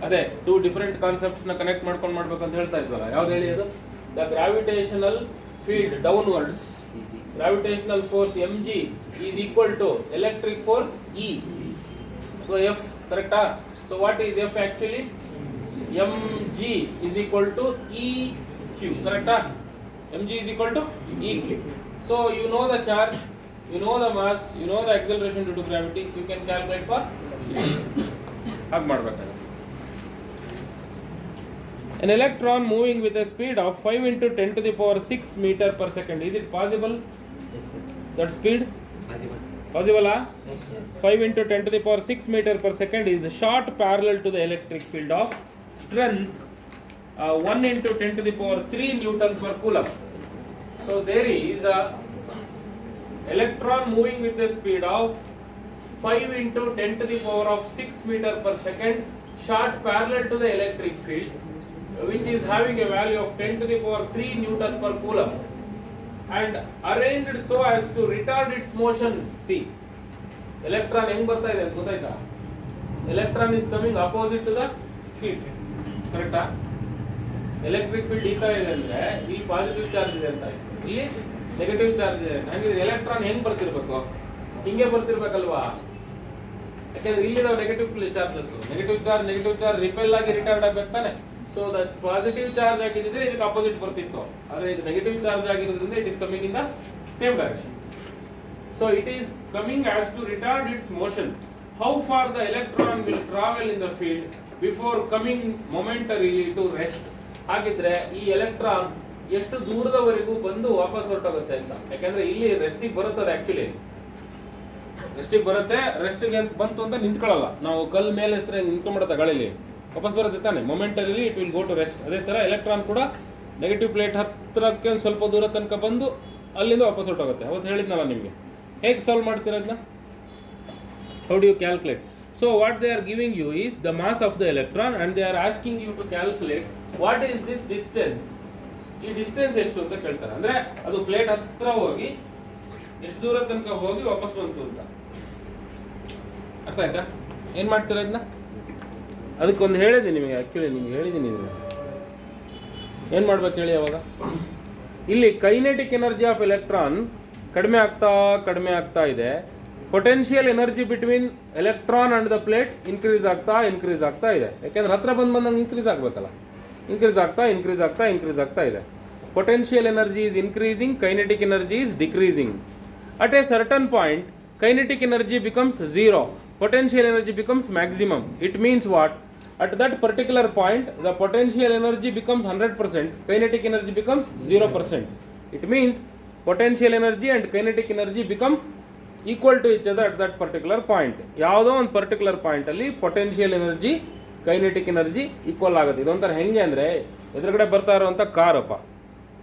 ಅದೇ 2 ಡಿಫರೆಂಟ್ ಕಾನ್ಸೆಪ್ಟ್ಸ್ನ ಕನೆಕ್ಟ್ ಮಾಡ್ಕೊಂಡು ಮಾಡ್ಬೇಕು ಅಂತ ಹೇಳ್ತಾ ಇದ್ವಲ್ಲ, ಯಾವ್ದು ಹೇಳಿ ಅದು? The gravitational field downwards, gravitational force mg is equal to electric force E. So F, ಕರೆಕ್ಟಾ? So what is F actually? mg is equal to EQ, correct? mg is equal to EQ. So you know the charge, you know the mass, you know the acceleration due to gravity, you can calculate for ಹಾಗೆ ಮಾಡಬೇಕಾಗುತ್ತೆ. An electron moving with a speed of 5 into 10 to the power 6 meter per second. Is it possible? Yes, sir. That speed? Possible, sir. Possible, huh? Yes, sir. 5 into 10 to the power 6 meter per second is short parallel to the electric field of strength 1 into 10 to the power 3 Newton per coulomb. So there is a electron moving with the speed of 5 into 10 to the power of 6 meter per second, short parallel to the electric field, which is having a value of 10 to the power 3 Newton per coulomb, and arranged so as to retard its motion. See, electron ಹೆಂಗ್ ಬರ್ತಾ ಇದೆ ಅಂತ ಗೊತ್ತಾಯ್ತಾ? Electron is coming opposite to the field, ಕರೆಕ್ಟಾ? ಎಲೆಕ್ಟ್ರಿಕ್ ಫೀಲ್ಡ್ ಈ ತರ ಇದೆ ಅಂದ್ರೆ ಇಲ್ಲಿ ಪಾಸಿಟಿವ್ ಚಾರ್ಜ್ ಇದೆ ಅಂತ, ಇಲ್ಲಿ ನೆಗೆಟಿವ್ ಚಾರ್ಜ್ ಇದೆ. ಹಾಗಿದ್ರೆ ಎಲೆಕ್ಟ್ರಾನ್ ಹೆಂಗ್ ಬರ್ತಿರ್ಬೇಕು? ಹಿಂಗೆ ಬರ್ತಿರ್ಬೇಕಲ್ವಾ? ಯಾಕಂದ್ರೆ ಇಲ್ಲಿ ನಾವು negative charges, negative charge repel ಆಗಿ ರಿಟಾರ್ಡ್ ಆಗ್ಬೇಕು ತಾನೆ. ಸೊ ದ ಪಾಸಿಟಿವ್ ಚಾರ್ಜ್ ಆಗಿದ್ರೆ ಇದಕ್ಕೆ ಅಪೋಸಿಟ್ ಬರ್ತಿತ್ತು, ಆದ್ರೆ ಇದು ನೆಗೆಟಿವ್ ಚಾರ್ಜ್ ಆಗಿರೋದ್ರಿಂದ it is coming in the same direction. So it is coming as to retard its motion. How far the electron will travel in the field before coming momentarily to rest. ಹಾಗಿದ್ರೆ ಈ ಎಲೆಕ್ಟ್ರಾನ್ ಎಷ್ಟು ದೂರದವರೆಗೂ ಬಂದು ವಾಪಸ್ ಹೊರಟೋಗುತ್ತೆ ಅಂತ. ಯಾಕಂದ್ರೆ ಇಲ್ಲಿ ರೆಸ್ಟಿಗೆ ಬರುತ್ತದೆ, ಆಕ್ಚುಲಿ ರೆಸ್ಟಿಗೆ ಬರುತ್ತೆ. ರೆಸ್ಟಿಗೆ ಬಂತು ಅಂತ ನಿಂತ್ಕೊಳ್ಳಲ್ಲ, ನಾವು ಕಲ್ ಮೇಲೆ ಎಸ್ತ್ರೆ ನಿಂತ್ಕೊಂಡ್ಬಿಡುತ್ತೆ ಗಾಳಿಲಿ, ವಾಪಸ್ ಬರುತ್ತೆ ತಾನೆ. Momentarily it will go to rest. ಅದೇ ಥರ ಎಲೆಕ್ಟ್ರಾನ್ ಕೂಡ ನೆಗೆಟಿವ್ ಪ್ಲೇಟ್ ಹತ್ತಿರಕ್ಕೆ ಒಂದು ಸ್ವಲ್ಪ ದೂರ ತನಕ ಬಂದು ಅಲ್ಲಿಂದ ವಾಪಸ್ ಹೊರಟೋಗುತ್ತೆ. ಅವತ್ತು ಹೇಳಿದ್ನಲ್ಲ ನಿಮಗೆ. ಹೇಗೆ ಸಾಲ್ವ್ ಮಾಡ್ತೀರ ಅದನ್ನ? How do you calculate? So what they are giving you is the mass of the electron and they are asking you to calculate what is this distance. ಈ ಡಿಸ್ಟೆನ್ಸ್ ಎಷ್ಟು ಅಂತ ಕೇಳ್ತಾರೆ. ಅಂದರೆ ಅದು ಪ್ಲೇಟ್ ಹತ್ತಿರ ಹೋಗಿ ಎಷ್ಟು ದೂರ ತನಕ ಹೋಗಿ ವಾಪಸ್ ಬಂತು ಅಂತ. ಅರ್ಥ ಆಯ್ತಾ? ಏನು ಮಾಡ್ತೀರ ಇದನ್ನ? ಅದಕ್ಕೊಂದು ಹೇಳಿದ್ದೀನಿ ನಿಮಗೆ, ಆ್ಯಕ್ಚುಲಿ ನಿಮ್ಗೆ ಹೇಳಿದ್ದೀನಿ ಇದನ್ನು ಏನು ಮಾಡ್ಬೇಕು ಹೇಳಿ. ಅವಾಗ ಇಲ್ಲಿ ಕೈನೆಟಿಕ್ ಎನರ್ಜಿ ಆಫ್ ಎಲೆಕ್ಟ್ರಾನ್ ಕಡಿಮೆ ಆಗ್ತಾ ಇದೆ. Potential energy between electron and the plate increase ಆಗ್ತಾ ಇದೆ. ಯಾಕೆಂದ್ರೆ ಹತ್ರ ಬಂದಂಗೆ ಇನ್ಕ್ರೀಸ್ ಆಗಬೇಕಲ್ಲ. ಇನ್ಕ್ರೀಸ್ ಆಗ್ತಾ ಇದೆ. Potential energy is increasing, kinetic energy is decreasing. At a certain point, kinetic energy becomes zero. Potential energy becomes maximum. It means what? At that particular point, the potential energy becomes 100%, kinetic energy becomes 0%. It means potential energy and kinetic energy become equal to each other at that particular point. ಯಾವುದೋ ಒಂದು ಪರ್ಟಿಕ್ಯುಲರ್ ಪಾಯಿಂಟಲ್ಲಿ potential energy kinetic energy equal ಆಗುತ್ತೆ. ಇದೊಂಥರ ಹೆಂಗೆ ಅಂದರೆ, ಎದುರುಗಡೆ ಬರ್ತಾ ಇರೋವಂಥ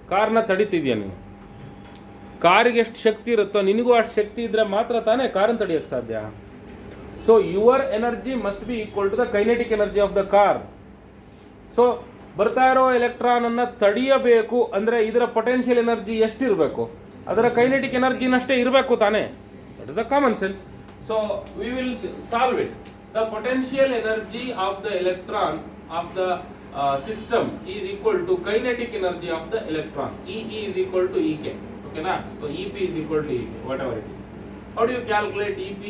ಕಾರ್ನ ತಡಿತಿದ್ಯಾ ನೀನು. ಕಾರಿಗೆ ಎಷ್ಟು ಶಕ್ತಿ ಇರುತ್ತೋ ನಿನಗೂ ಅಷ್ಟು ಶಕ್ತಿ ಇದ್ದರೆ ಮಾತ್ರ ತಾನೇ ಕಾರನ್ನು ತಡೆಯೋಕ್ಕೆ ಸಾಧ್ಯ. So your energy must be equal to the kinetic energy of the car. So ಬರ್ತಾ ಇರೋ ಎಲೆಕ್ಟ್ರಾನನ್ನು ತಡೆಯಬೇಕು ಅಂದರೆ ಇದರ ಪೊಟೆನ್ಷಿಯಲ್ ಎನರ್ಜಿ ಎಷ್ಟಿರಬೇಕು, ಅದರ ಕೈನೆಟಿಕ್ ಎನರ್ಜಿನಷ್ಟೇ ಇರಬೇಕು ತಾನೇ. That is the common sense. So we will solve it. The potential energy of the electron of the system is equal to kinetic energy of the electron. E is equal to Ek. Okay na? So EP is equal to Ek, whatever it is. How do you calculate EP?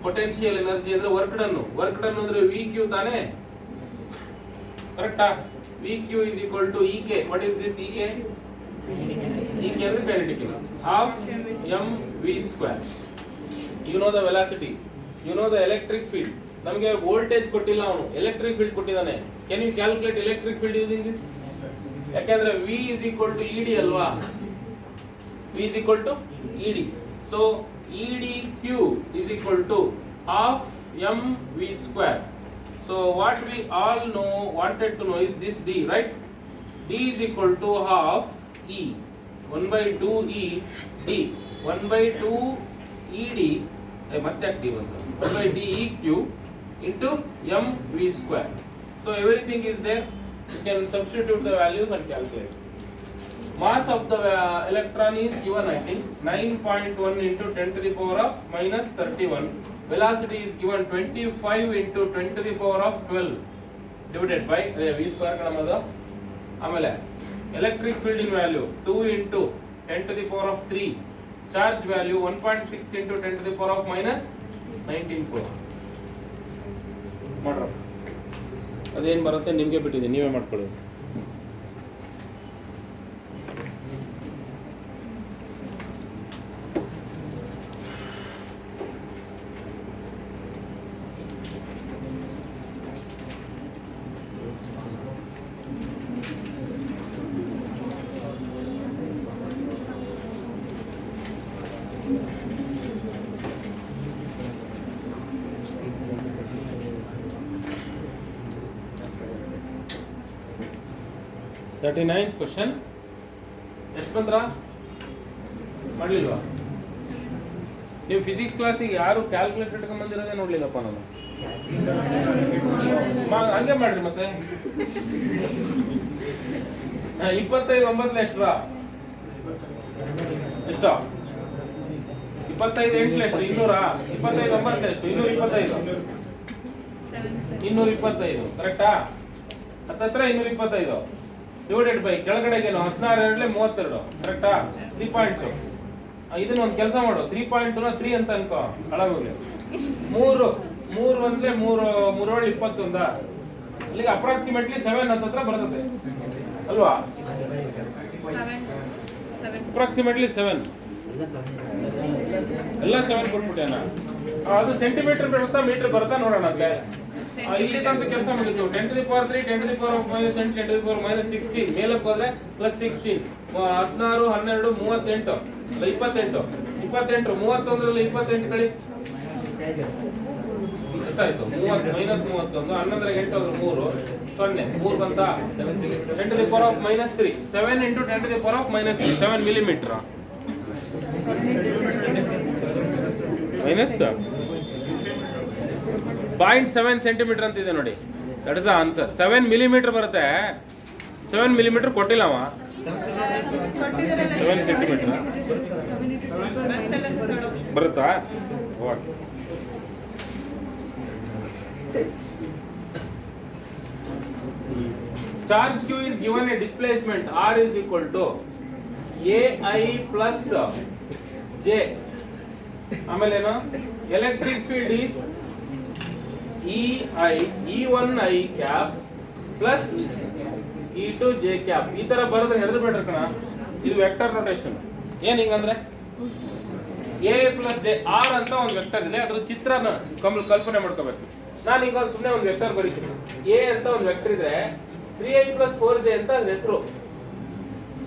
Potential energy andre work done andre VQ tane. Correct? VQ is equal to Ek. What is this Ek? Ek is the kinetic energy half mv square. You know the velocity, you know the electric field. ನಮಗೆ ವೋಲ್ಟೇಜ್ ಕೊಟ್ಟಿಲ್ಲ, ಅವನು ಎಲೆಕ್ಟ್ರಿಕ್ ಫೀಲ್ಡ್ ಕೊಟ್ಟಿದ್ದಾನೆ. Can you calculate electric field using this? ಯಾಕೆಂದ್ರೆ V is equal to ED ಅಲ್ವಾ? V is equal to ED. So EDQ is equal to half mv square. So what we all wanted to know is this D, right? D is equal to half E 1 by 2 E D 1 by 2 ED ಮತ್ತೆ D ಬಂತು 1 by D EQ into mv square. So everything is there. You can substitute the values and calculate. Mass of the electron is given, I think 9.1 into 10 to the power of minus 31. Velocity is given 25 into 10 to the power of 12 divided by v square kanamada. Amale electric field in value 2 into 10 to the power of 3. Charge value 1.6 into 10 to the power of minus 19. ಮಾಡ್ರ ಅದೇನು ಬರುತ್ತೆ ನಿಮಗೆ ಬಿಟ್ಟಿದ್ದೀನಿ, ನೀವೇ ಮಾಡ್ಕೊಳ್ಳಿ. Ninth question. ಎಷ್ಟು ಬಂದ್ರ ಮಾಡಲಿಲ್ವಾ ನೀವು? ಫಿಸಿಕ್ಸ್ ಕ್ಲಾಸಿಗೆ ಯಾರು ಕ್ಯಾಲ್ಕುಲೇಟರ್ ಇಟ್ಕೊಂಡು ಬಂದಿರೋದೇ ನೋಡ್ಲಿಲ್ಲಪ್ಪ ನಾನು. ಹಂಗೆ ಮಾಡ್ರಿ ಮತ್ತೆ. 25 9 ಎಷ್ಟ್ರ? ಎಷ್ಟ? 25 8 ಎಷ್ಟು? 200. 25 9 ಎಷ್ಟು? 225. ಕರೆಕ್ಟಾ? ಹತ್ತತ್ರ 225 ಡಿವೈಡೆಡ್ ಬೈ ಕೆಳಗಡೆಗೇನು 16 2 32. ಕರೆಕ್ಟಾ? 3 ಪಾಯಿಂಟ್ಸ್. ಇದನ್ನ ಒಂದು ಕೆಲಸ ಮಾಡು, 3 ಪಾಯಿಂಟ್ನ 3 ಅಂತ ಅನ್ಕೋ, ಒಳಗೋಗ್ಲಿ. 3 ಅಂದ್ರೆ 3 21. ಅಲ್ಲಿಗೆ ಅಪ್ರಾಕ್ಸಿಮೇಟ್ಲಿ 7 ಹತ್ತತ್ರ ಬರ್ತದೆ ಅಲ್ವಾ? ಅಪ್ರಾಕ್ಸಿಮೇಟ್ಲಿ 7 ಎಲ್ಲ 7 ಕೊಟ್ಬಿಟ್ಟೇನ? ಅದು ಸೆಂಟಿಮೀಟರ್ ಬರುತ್ತಾ ಮೀಟರ್ ಬರುತ್ತಾ ನೋಡೋಣ. ಅದ್ಕೆ ಇಲ್ಲಿ ತಂತ ಕೆಲಸ ಮುಗಿತು. 10 to the power 3, 10 to the power minus 10, 10 to the power minus 16. ಮೇಲಕ್ಕೆ ಹೋದ್ರೆ ಪ್ಲಸ್ 16. 16 12 38 ಅಲ್ಲ 28. 28 31ರಲ್ಲಿ 28 ಕಳಿ ಎಷ್ಟಾಯ್ತು? 30 ಮೈನಸ್ 31. 11ರಲ್ಲಿ 8 ಹೋದ್ರೆ 3 0 3 ಬಂತ. 10 to the power of minus 3. 7 into 10 to the power of minus 3. 7 millimeter minus 0.7 centimetre ಅಂತ ಇದೆ ನೋಡಿ. That is the answer. 7 millimetre ಬರುತ್ತೆ. 7 ಮಿಲಿಮೀಟರ್ ಕೊಟ್ಟಿಲ್ಲ ಅವ. 7 ಸೆಂಟಿಮೀಟರ್ ಬರುತ್ತಾ? Okay. Charge Q is given a displacement R is equal to A I plus J, ಆಮೇಲೆ ಏನು electric field is E I E1 I cap plus E2 J cap. ಈ ತರ ಬರೆದ್ರೆ ಹೆದರ್ಬೇಡ್ರಿ ಕಣ, ಇದು ವೆಕ್ಟರ್ ರೊಟೇಷನ್. ಏನ್ ಹಿಂಗಂದ್ರೆ ಎ ಪ್ಲಸ್ ಜೆ ಆರ್ ಅಂತ ಒಂದು ವೆಕ್ಟರ್ ಇದೆ, ಅದ್ರ ಚಿತ್ರನ ಕಲ್ಪನೆ ಮಾಡ್ಕೋಬೇಕು. ನಾನು ಈಗ ಸುಮ್ಮನೆ ಒಂದು ವೆಕ್ಟರ್ ಬರೀತೀನಿ. ಎ ಅಂತ ಒಂದು ವೆಕ್ಟರ್ ಇದ್ರೆ 3i + 4j ಅಂತ ಅದ್ರ ಹೆಸರು,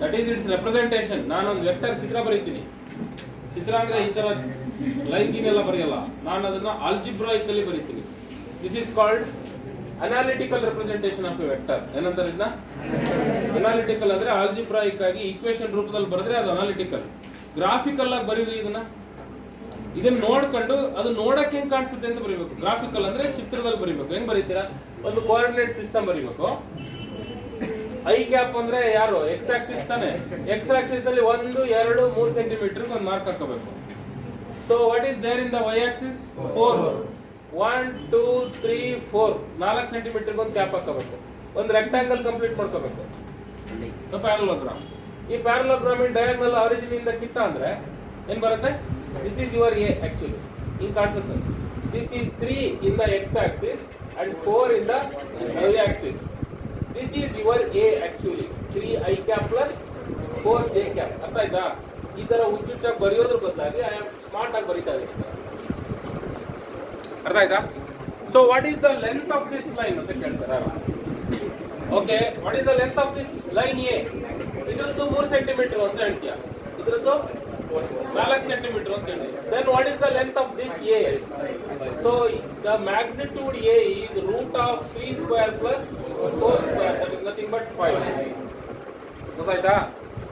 ದಟ್ ಈಸ್ ಇಟ್ಸ್ ರೆಪ್ರೆಸೆಂಟೇಷನ್. ನಾನು ಒಂದು ವೆಕ್ಟರ್ ಚಿತ್ರ ಬರೀತೀನಿ. ಚಿತ್ರ ಅಂದ್ರೆ ಈ ತರ ಲೈನ್ ಗೀನ್ ಎಲ್ಲ ಬರೆಯಲ್ಲ, ನಾನು ಅದನ್ನ ಆಲ್ಜಿಬ್ರಾಯಿಕ್ ಅಲ್ಲಿ ಬರೀತೀನಿ. This is called analytical representation of a vector. ಏನಂತಾರೆ ಇದನ್ನ? ಅನಾಲಿಟಿಕಲ್ ಅಂದ್ರೆ ಆಲ್ಜಿಬ್ರಾಯಿಕ್ ಆಗಿ ಈಕ್ವೇಶನ್ ರೂಪದಲ್ಲಿ ಬರೆದ್ರೆ ಅದು ಅನಾಲಿಟಿಕಲ್. ಗ್ರಾಫಿಕಲ್ ಆಗಿ ಬರೀರಿ ಇದನ್ನ ನೋಡ್ಕೊಂಡು ಅದು ನೋಡಕ್ಕೆ ಹೆಂಗ್ ಕಾಣಿಸುತ್ತೆ ಅಂತ ಬರೀಬೇಕು. ಗ್ರಾಫಿಕಲ್ ಅಂದ್ರೆ ಚಿತ್ರದಲ್ಲಿ ಬರೀಬೇಕು. ಹೆಂಗ್ ಬರೀತೀರಾ? ಒಂದು ಕೋಆರ್ಡಿನೇಟ್ ಸಿಸ್ಟಮ್ ಬರೀಬೇಕು. ಐ ಕ್ಯಾಪ್ ಅಂದ್ರೆ ಯಾರು? ಎಕ್ಸ್ ಆಕ್ಸಿಸ್ ತಾನೆ. ಎಕ್ಸ್ ಆಕ್ಸಿಸ್ ಅಲ್ಲಿ 1, 2, 3 ಸೆಂಟಿಮೀಟರ್ ಒಂದು ಮಾರ್ಕ್ ಹಾಕಬೇಕು. So what is there in the y axis? 4. 1, 2, 3, 4 4 centimetre ಒಂದು ಕ್ಯಾಪ್ ಹಾಕಬೇಕು. ಒಂದು ರೆಕ್ಟಾಂಗಲ್ ಕಂಪ್ಲೀಟ್ ಮಾಡ್ಕೋಬೇಕು. ಪ್ಯಾರಲೋಗ್ರಾಮ್. ಈ ಪ್ಯಾರಲೋಗ್ರಾಮ್ ಇನ್ ಡಯಾಗ್ನಲ್ ಆರಿಜಿನ್ ಇಂದ ಕಿತ್ತ ಅಂದ್ರೆ ಏನ್ ಬರುತ್ತೆ? This is your A. Actually ಹಿಂಗ್ ಕಾಣಿಸುತ್ತೆ. This is 3 in the X Axis and 4 in the y axis. This is your A actually. 3i cap plus 4j cap. ಅರ್ಥ ಆಯ್ತಾ? ಈ ತರ ಹುಚ್ಚುಚ್ಚಾಗಿ ಬರೆಯೋದ್ರ ಬದಲಾಗಿ ಐ ಆಮ್ ಸ್ಮಾರ್ಟ್ ಆಗಿ ಬರೀತಾ ಇದ್ದೀನಿ. ಅರ್ಥ ಆಯ್ತಾ? So what is the length of this line ಅಂತ ಕೇಳ್ತಾರೆ. Okay, what is the length of this line A? ಇದ್ರದ್ದು 3 ಸೆಂಟಿಮೀಟರ್ ಅಂತ ಹೇಳ್ತೀಯ, ಇದ್ರದ್ದು 4 ಸೆಂಟಿಮೀಟರ್ ಅಂತ ಹೇಳಿ. Then what is the length of this A? So the magnitude A is root of 3² plus 4². That is nothing but 5. ಗೊತ್ತಾಯ್ತಾ?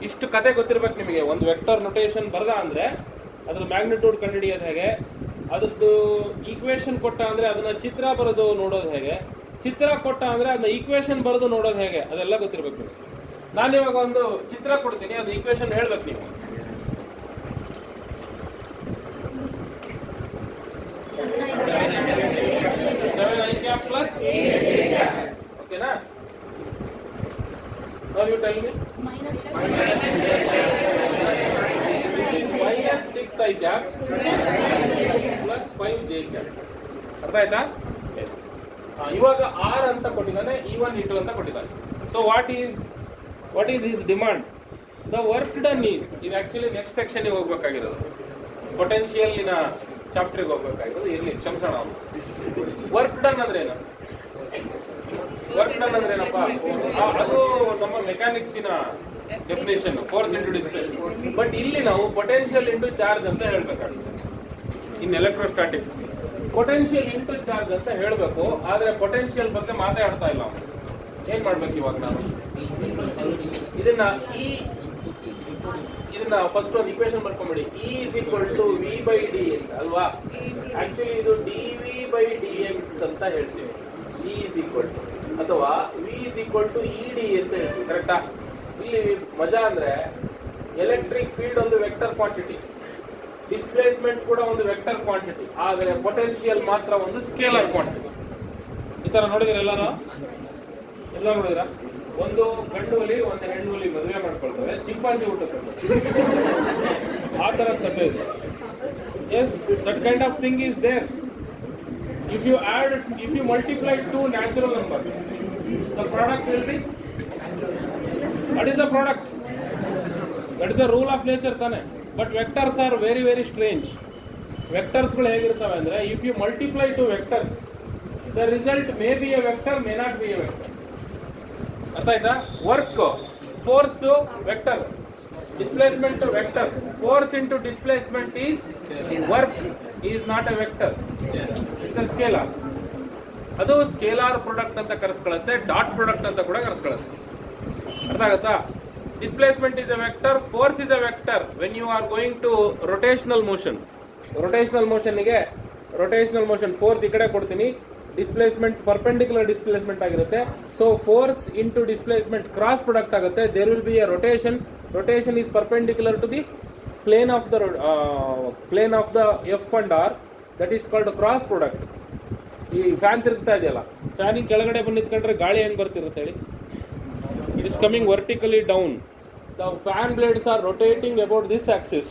ಇಷ್ಟು ಕತೆ ಗೊತ್ತಿರ್ಬೇಕು ನಿಮಗೆ. ಒಂದು ವೆಕ್ಟರ್ ನೊಟೇಷನ್ ಬರ್ದ ಅಂದ್ರೆ ಅದ್ರ ಮ್ಯಾಗ್ನಿಟ್ಯೂಡ್ ಕಂಡುಹಿಡಿಯೋದು ಹೇಗೆ, ಅದ್ರದ್ದು ಈಕ್ವೇಶನ್ ಕೊಟ್ಟ ಅಂದ್ರೆ ಅದನ್ನ ಚಿತ್ರ ಬರೆದು ನೋಡೋದು ಹೇಗೆ, ಚಿತ್ರ ಕೊಟ್ಟ ಅಂದ್ರೆ ಅದನ್ನ ಈಕ್ವೇಶನ್ ಬರೆದು ನೋಡೋದು ಹೇಗೆ, ಅದೆಲ್ಲ ಗೊತ್ತಿರ್ಬೇಕು. ನಾನಿವಾಗ ಒಂದು ಚಿತ್ರ ಕೊಡ್ತೀನಿ, ಅದು ಈಕ್ವೇಶನ್ ಹೇಳ್ಬೇಕು ನೀವು. 7i ಕ್ಯಾಪ್ ಪ್ಲಸ್ ಓಕೆನಾ? Now you tell me. minus 6i cap plus 5j cap. ಅರ್ಥ ಆಯ್ತಾ? ಇವಾಗ r ಅಂತ ಕೊಟ್ಟಿದ್ದಾನೆ, E1 E2 ಅಂತ ಕೊಟ್ಟಿದ್ದಾನೆ. So what is his demand? The work done is, ಇದು ಆಕ್ಚುಲಿ ನೆಕ್ಸ್ಟ್ ಸೆಕ್ಷನ್ಗೆ ಹೋಗ್ಬೇಕಾಗಿರೋದು, ಪೊಟೆನ್ಷಿಯಲ್ನ ಚಾಪ್ಟರ್ಗೆ ಹೋಗ್ಬೇಕಾಗಿರೋದು. ಇರ್ಲಿ, ಕ್ಷಮಿಸೋಣ. ವರ್ಕ್ ಡನ್ ಅಂದ್ರೆ ಏನು? ವರ್ಕ್ ಡನ್ ಅಂದ್ರೆ ಏನಪ್ಪ? ಅದು ನಮ್ಮ ಮೆಕ್ಯಾನಿಕ್ಸಿನ definition, force into displacement. But ಇಲ್ಲಿ ನಾವು ಪೊಟೆನ್ಷಿಯಲ್ ಇಂಟು ಚಾರ್ಜ್ ಅಂತ ಹೇಳ್ಬೇಕಾಗುತ್ತೆ. In electrostatics potential into charge ಅಂತ ಹೇಳಬೇಕು. ಆದ್ರೆ ಪೊಟೆನ್ಷಿಯಲ್ ಬಗ್ಗೆ ಮಾತಾಡ್ತಾ ಇಲ್ಲ. ಏನ್ ಮಾಡ್ಬೇಕು ಇವಾಗ ನಾವು? ಇದನ್ನ ಫಸ್ಟ್ ಒಂದು equation ಬರ್ಕೊಂಬಿಡಿ. E is equal to v/d ಅಂತ ಅಲ್ವಾ? ಆಕ್ಚುಲಿ ಇದು dv/dx ಅಂತ ಹೇಳ್ತೀವಿ. E is equal to ಅಥವಾ v is equal to ed ಅಂತ ಹೇಳ್ತೀವಿ. ಕರೆಕ್ಟಾ? ಇಲ್ಲಿ ಮಜಾ ಅಂದ್ರೆ ಎಲೆಕ್ಟ್ರಿಕ್ ಫೀಲ್ಡ್ ಒಂದು ವೆಕ್ಟರ್ ಕ್ವಾಂಟಿಟಿ, ಡಿಸ್ಪ್ಲೇಸ್ಮೆಂಟ್ ಕೂಡ ಒಂದು ವೆಕ್ಟರ್ ಕ್ವಾಂಟಿಟಿ, ಆದರೆ ಪೊಟೆನ್ಷಿಯಲ್ ಮಾತ್ರ ಒಂದು ಸ್ಕೇಲರ್ ಕ್ವಾಂಟಿಟಿ. ಈ ತರ ನೋಡಿದ್ರೆ ಎಲ್ಲ ನೋಡಿದ್ರ? ಒಂದು ಗಂಡು ಹುಲಿ ಒಂದು ಹೆಣ್ಣು ಹುಲಿ ಮದುವೆ ಮಾಡ್ಕೊಳ್ತವೆ, ಚಿಂಪಾಂಜಿ ಹುಟ್ಟುತ್ತೆ. ಆ ತರ ಕಥೆ ಇದೆ. Yes, that kind of thing is there. If you multiply two natural numbers, the product will be. What is the product? That is the rule of nature, ತಾನೆ. But vectors are very very strange. Vectors ಗಳು ಹೇಗಿರ್ತವೆ ಅಂದ್ರೆ, if you multiply two vectors, the result may be a vector, may not be a vector. ಅರ್ಥ ಆಯ್ತಾ? Work, force vector, displacement vector. Force into displacement is work, is not a vector, it's a scalar. ಅದು ಸ್ಕೇಲಾರ್ ಪ್ರಾಡಕ್ಟ್ ಅಂತ ಕರೆಸ್ಕೊಳ್ಳುತ್ತೆ, ಡಾಟ್ ಪ್ರಾಡಕ್ಟ್ ಅಂತ ಕೂಡ ಕರೆಸ್ಕೊಳ್ಳುತ್ತೆ. ಅರ್ಥ ಆಗುತ್ತಾ? Displacement is a vector, force is a vector when you are going to rotational motion. Rotational motion force ಈ ಕಡೆ ಕೊಡ್ತೀನಿ, ಡಿಸ್ಪ್ಲೇಸ್ಮೆಂಟ್ ಪರ್ಪೆಂಡಿಕ್ಯುಲರ್ ಡಿಸ್ಪ್ಲೇಸ್ಮೆಂಟ್ ಆಗಿರುತ್ತೆ. So force into displacement cross product ಆಗುತ್ತೆ. There will be a rotation. Rotation is perpendicular to the plane of the F and R, that is called cross product. ಈ ಫ್ಯಾನ್ ತಿರುಗ್ತಾ ಇದೆಯಲ್ಲ, ಫ್ಯಾನಿಗೆ ಕೆಳಗಡೆ ಬಂದು ನಿಂತ್ಕೊಂಡ್ರೆ ಗಾಳಿ ಹೆಂಗ್ ಬರ್ತಿರುತ್ತೆ ಹೇಳಿ? It is coming vertically down. the fan blades are rotating about this axis.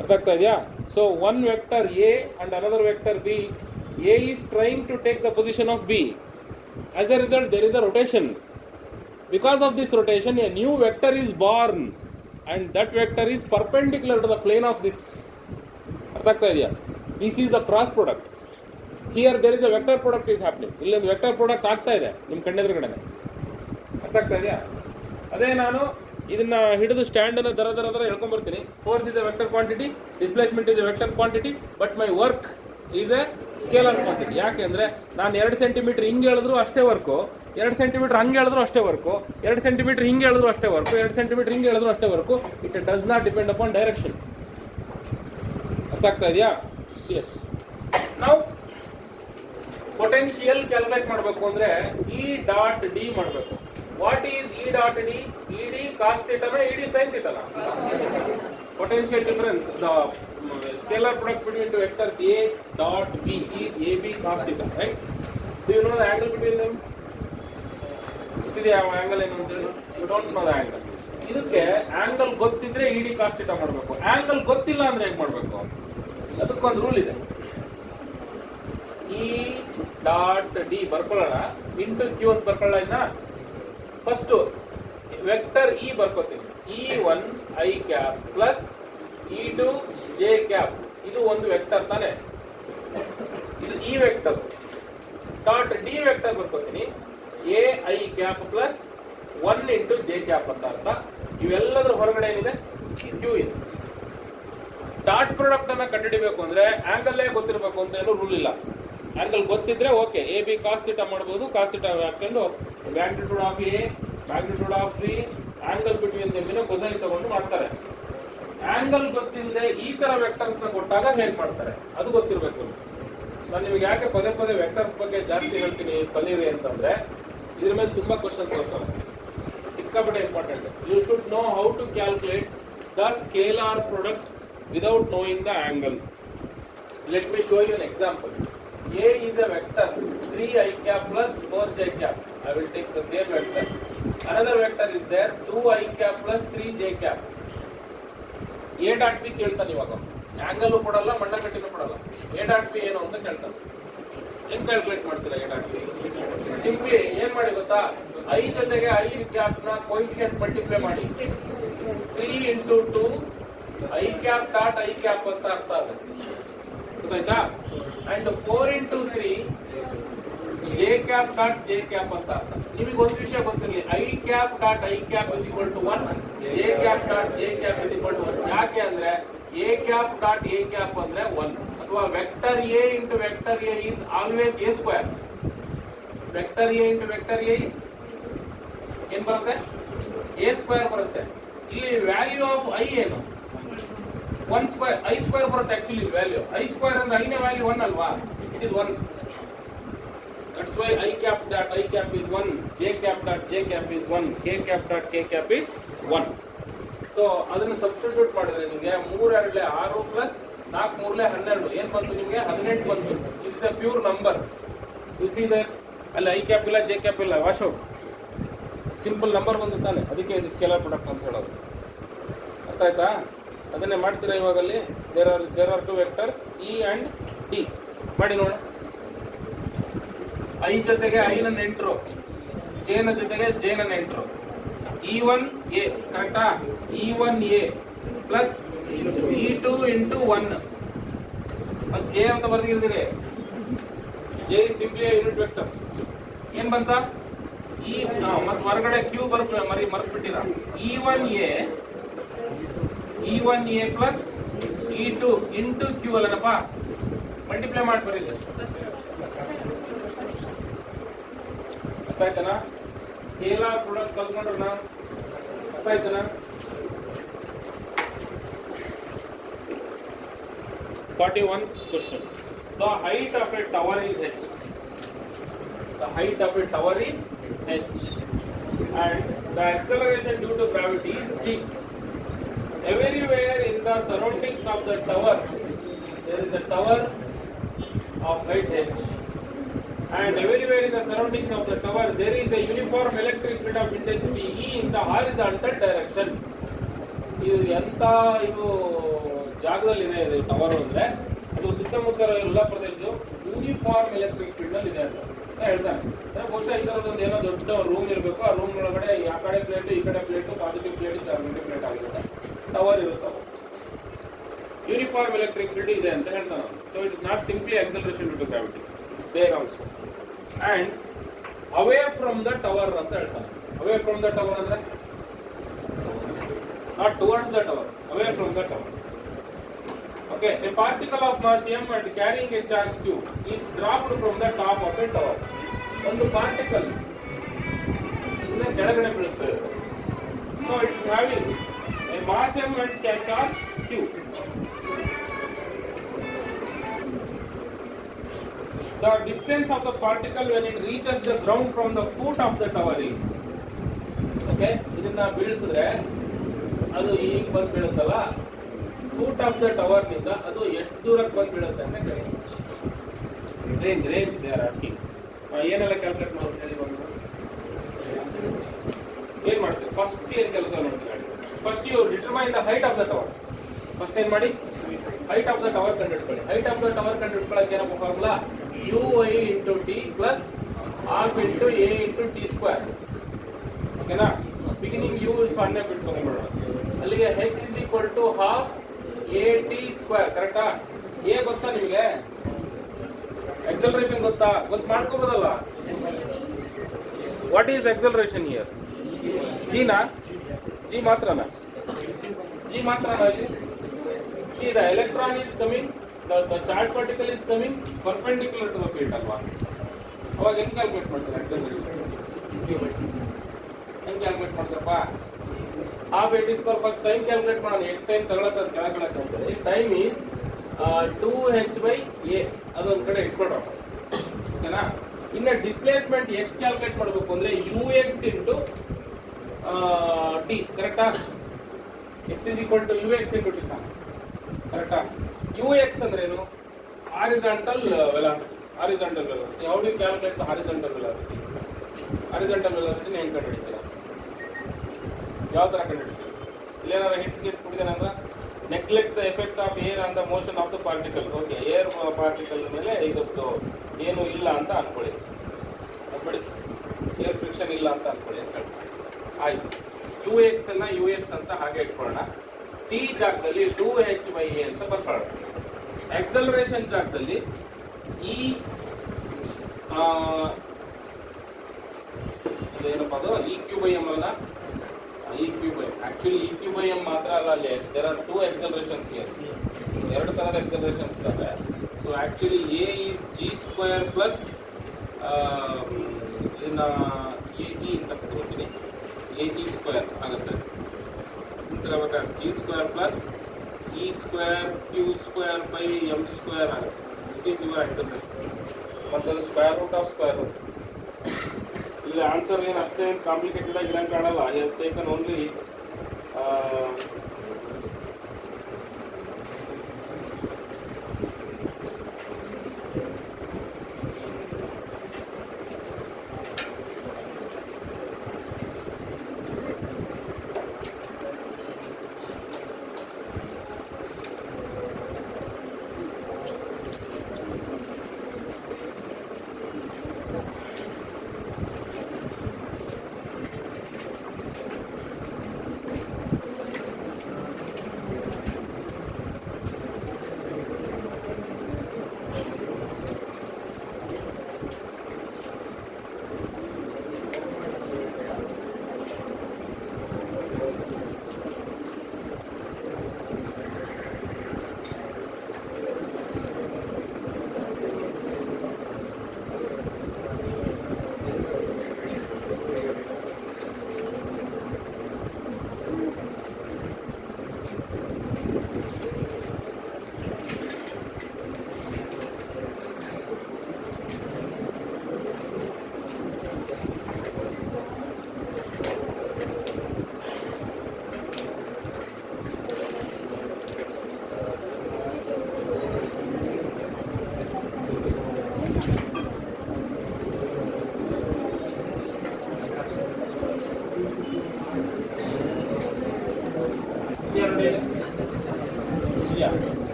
ಅರ್ಥ ಆಗ್ತಾ ಇದೆಯಾ? So one vector A and another vector B. A is trying to take the position of B. As a result there is a rotation. Because of this rotation, a new vector is born, and that vector is perpendicular to the plane of this. ಅರ್ಥ ಆಗ್ತಾ ಇದೆಯಾ? This is the cross product. Here there is a vector product is happening. ಇಲ್ಲೊಂದು ವೆಕ್ಟರ್ ಪ್ರಾಡಕ್ಟ್ ಆಗ್ತಾ ಇದೆ ನಿಮ್ಮ ಕಣ್ಣೆದುರುಗಡೆ. ಅರ್ಥ ಆಗ್ತಾ ಇದೆಯಾ? ಅದೇ ನಾನು ಇದನ್ನ ಹಿಡಿದು ಸ್ಟ್ಯಾಂಡನ್ನು ದರ ಹೇಳ್ಕೊಂಡ್ಬರ್ತೀನಿ. Force is a vector quantity, displacement is a vector quantity, but my work is a scalar quantity. ಯಾಕೆ ಅಂದರೆ ನಾನು 2 ಸೆಂಟಿಮೀಟರ್ ಹಿಂಗೆ ಹೇಳಿದ್ರು ಅಷ್ಟೇ ವರ್ಕು, 2 ಸೆಂಟಿಮೀಟರ್ ಹಂಗೆ ಹೇಳಿದ್ರು ಅಷ್ಟೇ ವರ್ಕು, 2 ಸೆಂಟಿಮೀಟರ್ ಹಿಂಗೆ ಹೇಳಿದ್ರು ಅಷ್ಟೇ ವರ್ಕು, 2 ಸೆಂಟಿಮೀಟರ್ ಹಿಂಗೆ ಹೇಳಿದ್ರು ಅಷ್ಟೇ work. It does not depend upon direction. ಅರ್ಥ ಆಗ್ತಾ ಇದೆಯಾ? ಎಸ್. ನಾವು ಪೊಟೆನ್ಷಿಯಲ್ ಕ್ಯಾಲ್ಕುಲೇಟ್ ಮಾಡಬೇಕು ಅಂದರೆ ಇ ಡಾಟ್ ಡಿ ಮಾಡಬೇಕು. What is E dot D? E D cos ಥೀಟಾನ, ಇ ಡಿ ಸೈನ್ ಥೀಟಾನ? Potential difference, the scalar product between two vectors A dot B is AB cos theta, right? Do you know the angle between them? This angle ಏನು ಅಂತ ಹೇಳಿ? You don't know the angle. ಇದಕ್ಕೆ ಆಂಗಲ್ ಗೊತ್ತಿದ್ರೆ ED cos theta ಮಾಡಬೇಕು. ಆಂಗಲ್ ಗೊತ್ತಿಲ್ಲ ಅಂದ್ರೆ ಹೇಗೆ ಮಾಡಬೇಕು? ಅದಕ್ಕೊಂದು ರೂಲ್ ಇದೆ. E dot D ಬರ್ಕೊಳ್ಳೋಣ, ಇಂಟು Q ಅಂತ ಬರ್ಕೊಳ್ಳೋಣ. ಇನ್ನ ಫಸ್ಟ್ ವೆಕ್ಟರ್ E ಬರ್ಕೋತೀನಿ. E1 I cap plus E2 J cap. ಇದು ಒಂದು ವೆಕ್ಟರ್ ತಾನೆ, ಇದು E vector. Dot D vector ಬರ್ಕೋತೀನಿ. A I cap plus 1 into J cap ಅಂತ ಅರ್ಥ. ಇವೆಲ್ಲದರ ಹೊರಗಡೆ ಏನಿದೆ? ಕ್ಯೂ ಇದೆ. ಡಾಟ್ ಪ್ರಾಡಕ್ಟ್ ಅನ್ನ ಕಂಡುಹಿಡಿಬೇಕು ಅಂದ್ರೆ ಆಂಗಲ್ಲೇ ಗೊತ್ತಿರಬೇಕು ಅಂತ ಏನೂ ರೂಲ್ ಇಲ್ಲ. ಆಂಗಲ್ ಗೊತ್ತಿದ್ರೆ okay, A B cos theta ಮಾಡ್ಬೋದು. ಕಾಸ್ ಥೀಟಾ ಹಾಕೊಂಡು magnitude of A, magnitude of B, angle between them cosine ತಗೊಂಡು ಮಾಡ್ತಾರೆ. ಆಂಗಲ್ ಗೊತ್ತಿಲ್ಲದೆ ಈ ತರ ವೆಕ್ಟರ್ಸ್ ನ ಕೊಟ್ಟಾಗ ಹೇಗೆ ಮಾಡ್ತಾರೆ ಅದು ಗೊತ್ತಿರಬೇಕು. ನಾನು ನಿಮಗೆ ಯಾಕೆ ಪದೇ ಪದೇ ವೆಕ್ಟರ್ಸ್ ಬಗ್ಗೆ ಜಾಸ್ತಿ ಹೇಳ್ತೀನಿ ಕಲೀರಿ ಅಂತಂದ್ರೆ ಇದ್ರ ಮೇಲೆ ತುಂಬಾ ಕ್ವಶನ್ಸ್ ಬರ್ತವೆ, ಸಿಕ್ಕಾಪಟ್ಟೆ important. You should know how to calculate the scalar product without knowing the angle. Let me show you an example. A is a vector 3i cap plus 4j cap. I will take the same vector. Another vector is there 2i cap plus 3j cap. A dot p ಕೇಳ್ತಾನೆ. ಇವಾಗ ಆಂಗಲ್ ಕೊಡಲ್ಲ, ಮಣ್ಣಗಟ್ಟಿನೂ ಕೊಡಲ್ಲ. A dot p ಏನು ಅಂತ ಕೇಳ್ತಾನೆ. ಹೆಂಗ್ ಕ್ಯಾಲ್ಕುಲೇಟ್ ಮಾಡ್ತೀರಾ A dot p? ಸಿಂಪ್ಲಿ ಏನ್ ಮಾಡಿ ಗೊತ್ತಾ, i ಜೊತೆಗೆ i ಕ್ಯಾಪ್ ನ ಕೋಎಫಿಷಿಯಂಟ್ ಮಲ್ಟಿಪ್ಲೈ ಮಾಡಿ 3 into 2 i cap dot i cap ಅಂತ ಅರ್ಥ ಅದು. ಗೊತ್ತಾಯ್ತಾ? And 4 into 3 j cap dot j cap ಅಂತ ಅರ್ಥ. ನಿಮಗೆ ಒಂದು ವಿಷಯ ಗೊತ್ತಿರಲಿ, i cap dot i cap is equal to 1, j cap dot j cap is equal to 1. ಯಾಕೆ ಅಂದ್ರೆ a cap dot a cap ಅಂದ್ರೆ 1, ಅಥವಾ vector a into vector a is always a square. Vector a into vector a is ಏನು ಬರುತ್ತೆ? a square ಬರುತ್ತೆ. ಇಲ್ಲಿ ವ್ಯಾಲ್ಯೂ ಆಫ್ i ಏನು? 1 square, i square ಬರುತ್ತೆ ಆಕ್ಚುಲಿ ವ್ಯಾಲ್ಯೂ. i square ಅಂದ್ರೆ i ನ ವ್ಯಾಲ್ಯೂ 1 ಅಲ್ವಾ? It is 1. That's why I cap dot I cap is 1, J cap dot J cap is 1, K cap dot K cap is 1. So ಅದನ್ನು ಸಬ್ಸ್ಟಿಟ್ಯೂಟ್ ಮಾಡಿದ್ರೆ ನಿಮಗೆ 3 2 6 ಪ್ಲಸ್ 4 3 12 ಏನು ಬಂತು? ನಿಮಗೆ 18 ಬಂತು. It's A pure number. U see that ಅಲ್ಲಿ I cap ಇಲ್ಲ, J cap ಇಲ್ಲ, ವಾಶ್ ಔಟ್. ಸಿಂಪಲ್ ನಂಬರ್ ಬಂದು ತಾನೆ, ಅದಕ್ಕೆ ಇದು ಸ್ಕೇಲಾರ್ ಪ್ರಾಡಕ್ಟ್ ಅಂತ ಹೇಳೋದು. ಅರ್ಥ ಆಯ್ತಾ? ಅದನ್ನೇ ಮಾಡ್ತೀರಾ ಇವಾಗ. ಅಲ್ಲಿ there are 2 vectors E and D. ಮಾಡಿ ನೋಡೋಣ. ಐ ಜೊತೆಗೆ ಐ ನ ನೆಂಟರು, ಜೆ ನ ಜೊತೆಗೆ ಜೆ ನ ನೆಂಟರು. E1 A ಕರೆಕ್ಟಾ? E1 A plus E2 into 1 ಮತ್ತು ಜೆ ಅಂತ ಬರ್ದಿದ್ದೀರಿ. J is simply unit vector. ಏನ್ ಬಂತ? ಈ ಮತ್ತು ಹೊರಗಡೆ ಕ್ಯೂ ಮರ್ತ್ಬಿಟ್ಟಿರ. E1 A plus E2 into Q ಅಲ್ಲನಪ್ಪ, ಮಲ್ಟಿಪ್ಲೈ ಮಾಡಿ ಬರೀರಿ. ಆಯ್ತನಾ? ಸ್ಕೇಲಾರ್ ಪ್ರಾಡಕ್ಟ್ ಕಲ್ತ್ಕೊಂಡ್ರನ? ಅರ್ಥ ಆಯ್ತನಾ? 41 question. The height of a tower is h. The height of a tower is h. And the acceleration due to gravity is g. Everywhere in the surroundings of the tower, there is a tower of height h. and everywhere in the surroundings of the tower there is a uniform electric field of intensity E in the horizontal direction. ಇದು ಎಂತ ಇದು ಜಾಗದಲ್ಲಿದೆ ಇದು ಟವರ್ ಅಂದ್ರೆ ಅದು ಸುತ್ತಮುತ್ತ ಎಲ್ಲ ಪ್ರದೇಶವು ಯೂನಿಫಾರ್ಮ್ ಎಲೆಕ್ಟ್ರಿಕ್ ಫೀಲ್ಡ್ ಅಲ್ಲಿ ಇದೆ ಅಂತ ಹೇಳ್ತಾನೆ. ಬಹುಶಃ ಈ ತರದೊಂದು ಏನೋ ದೊಡ್ಡ ರೂಮ್ ಇರಬೇಕು, ಆ ರೂಮ್ ಒಳಗಡೆ ಆ ಕಡೆ ಪ್ಲೇಟ್ ಈ ಕಡೆ plate positive plate negative plate ಆಗಿರುತ್ತೆ, ಟವರ್ ಇರುತ್ತೆ. ಯೂನಿಫಾರ್ಮ್ ಎಲೆಕ್ಟ್ರಿಕ್ ಫೀಲ್ಡ್ ಇದೆ ಅಂತ ಹೇಳ್ತಾನೆ. So it is not simply acceleration due to gravity, it's there also. And away from the tower ಅಂತ ಹೇಳ್ತಾನೆ. ಅವೇ ಫ್ರಮ್ ದ ಟವರ್ ಅಂದ್ರೆ not towards the tower, away from the tower. Okay, a particle of mass m and carrying a charge q is dropped from the top of a tower. ಒಂದು ಪಾರ್ಟಿಕಲ್ ಇಂದ ಕೆಳಗಡೆ ಬೀಳುತ್ತೆ. So it is having a mass m and charge q. The distance of the particle when it reaches the ground from the foot of the tower is, okay, ಇದನ್ನ ಬೀಳಿಸಿದ್ರೆ ಅದು ಈಗ ಬಂದು ಬೀಳುತ್ತಲ್ಲ, ಫೂಟ್ ಆಫ್ ದ ಟವರ್ ನಿಂದ ಅದು ಎಷ್ಟು ದೂರಕ್ಕೆ ಬಂದು ಬೀಳುತ್ತೆ ಅಂತ ಕೇಳಿ. Range they are asking. ಏನೆಲ್ಲ ಕ್ಯಾಲ್ಕುಲೇಟ್ ಮಾಡೋದು ಹೇಳಿ ಬಂದು ಏನ್ ಮಾಡ್ತೀವಿ? ಫಸ್ಟ್ ಏನ್ ಕೆಲಸ ನೋಡ್ತೀವಿ? First you determine the height of the tower. First ಏನ್ ಮಾಡಿ ಹೈಟ್ ಆಫ್ ದ ಟವರ್ ಕಂಡು ಹಿಡ್ಕೊಳ್ಳಿ. ಹೈಟ್ ಆಫ್ ದ ಟವರ್ ಕಂಡು ಹಿಡ್ಕೊಳ್ಳೋಕೆ ಏನಪ್ಪ formula? UI into T plus half into A into T square. ಓಕೆನಾ? ಬಿಗಿನಿಂಗ್ ಯು ಸೊನ್ನೆ ಬಿಟ್ಟು ತಗೊಂಡ್ಬಿಡೋಣ. ಅಲ್ಲಿಗೆ h is equal to half AT square. ಕರೆಕ್ಟಾ? ಎ ಗೊತ್ತಾ ನಿಮಗೆ? ಎಕ್ಸಲರೇಷನ್ ಗೊತ್ತಾ? ಗೊತ್ತು ಮಾಡ್ಕೋಬೋದಲ್ಲ. What is acceleration here? ಜಿನಾ? ಜಿ ಮಾತ್ರನಾ? ಜಿ ಮಾತ್ರನಾ ಇಲ್ಲಿ? See, the electron is coming, the charged particle is coming perpendicular to the field ಅಲ್ವಾ? ಅವಾಗ ಹೆಂಗ್ ಕ್ಯಾಲ್ಕುಲೇಟ್ ಮಾಡ್ತಾರೆ ಎಕ್ಸಲರೇಷನ್? ಹೆಂಗ್ ಕ್ಯಾಲ್ಕುಲೇಟ್ ಮಾಡ್ತಾರಪ್ಪ? Half AT square first time calculate ಮಾಡೋಣ. ಎಷ್ಟು ಟೈಮ್ ತಗೊಳತ್ತೆ ಅದು ಕೆಳಗೆ ಅಂತೇಳಿ. Time is 2h/a. ಅದೊಂದು ಕಡೆ ಇಟ್ಕೊಳ್ರ. ಓಕೆನಾ? ಇನ್ನು ಡಿಸ್ಪ್ಲೇಸ್ಮೆಂಟ್ ಎಕ್ಸ್ ಕ್ಯಾಲ್ಕುಲೇಟ್ ಮಾಡಬೇಕು ಅಂದ್ರೆ ux ಇಂಟು ಟಿ. ಕರೆಕ್ಟಾ? x is equal to ux into T. ಕರೆಕ್ಟಾ? ux ಅಂದ್ರೆ ಏನು? Horizontal velocity. Horizontal velocity. How do you calculate the horizontal velocity? Horizontal ವೆಲಾಸಿಟಿನ ಹೆಂಗೆ ಕಂಡುಹಿಡಿತೀರಾ? ಯಾವ ಥರ ಕಂಡುಹಿಡಿತೀವಿ? ಇಲ್ಲೇನಾರ ಹಿಂಟ್ಸ್ ಕೊಟ್ಟಿದ್ದೇನೆ ಅಂದ್ರೆ neglect the effect of air on the motion of the particle. Okay, air particle ಮೇಲೆ ಇದಕ್ಕೆ ಏನು ಇಲ್ಲ ಅಂತ ಅನ್ಕೊಳ್ಳಿ. ಅನ್ಕೊಳ್ಳಿ ಏರ್ ಫ್ರಿಕ್ಷನ್ ಇಲ್ಲ ಅಂತ ಅನ್ಕೊಳ್ಳಿ ಅಂತ ಹೇಳಿ. ಆಯ್ತು, ux ಅನ್ನ ux ಅಂತ ಹಾಗೆ ಇಟ್ಕೊಳ್ಳೋಣ. ಟಿ ಜಾಗದಲ್ಲಿ 2h/a ಅಂತ ಬರ್ಕೊಳ್ಳೋಣ. ಎಕ್ಸಲರೇಷನ್ ಜಾಗದಲ್ಲಿ ಈ ಏನಪ್ಪ ಅದು EQ/m ಅಲ್ಲ, EQ/m. ಆಕ್ಚುಲಿ EQ/m ಮಾತ್ರ ಅಲ್ಲ, ಅಲ್ಲಿ ದೇರ್ ಆರ್ ಟೂ ಎಕ್ಸಲರೇಷನ್ಸ್ ಹಿಯರ್. ಎರಡು ಥರದ ಎಕ್ಸಲರೇಷನ್ಸ್ ಇದ್ದಾವೆ. So actually A is g² plus ಇದನ್ನ AE ಅಂತ ತಗೋತೀನಿ. AE² ಆಗುತ್ತೆ ಅಂತ ಹೇಳ್ಬೇಕಾದ್ರೆ g² ಪ್ಲಸ್ E²Q²/m² ಆಗುತ್ತೆ. This is your acceleration. ಮತ್ತು ಅದು square root of square root. ಇಲ್ಲಿ ಆನ್ಸರ್ ಏನು ಅಷ್ಟೇನು ಕಾಂಪ್ಲಿಕೇಟೆಡ್ ಆಗಿ ಇಲ್ಲ ಕಾಣಲ್ಲ. ಹಿ ಹ್ಯಾಸ್ ಟೇಕನ್ ಓನ್ಲಿ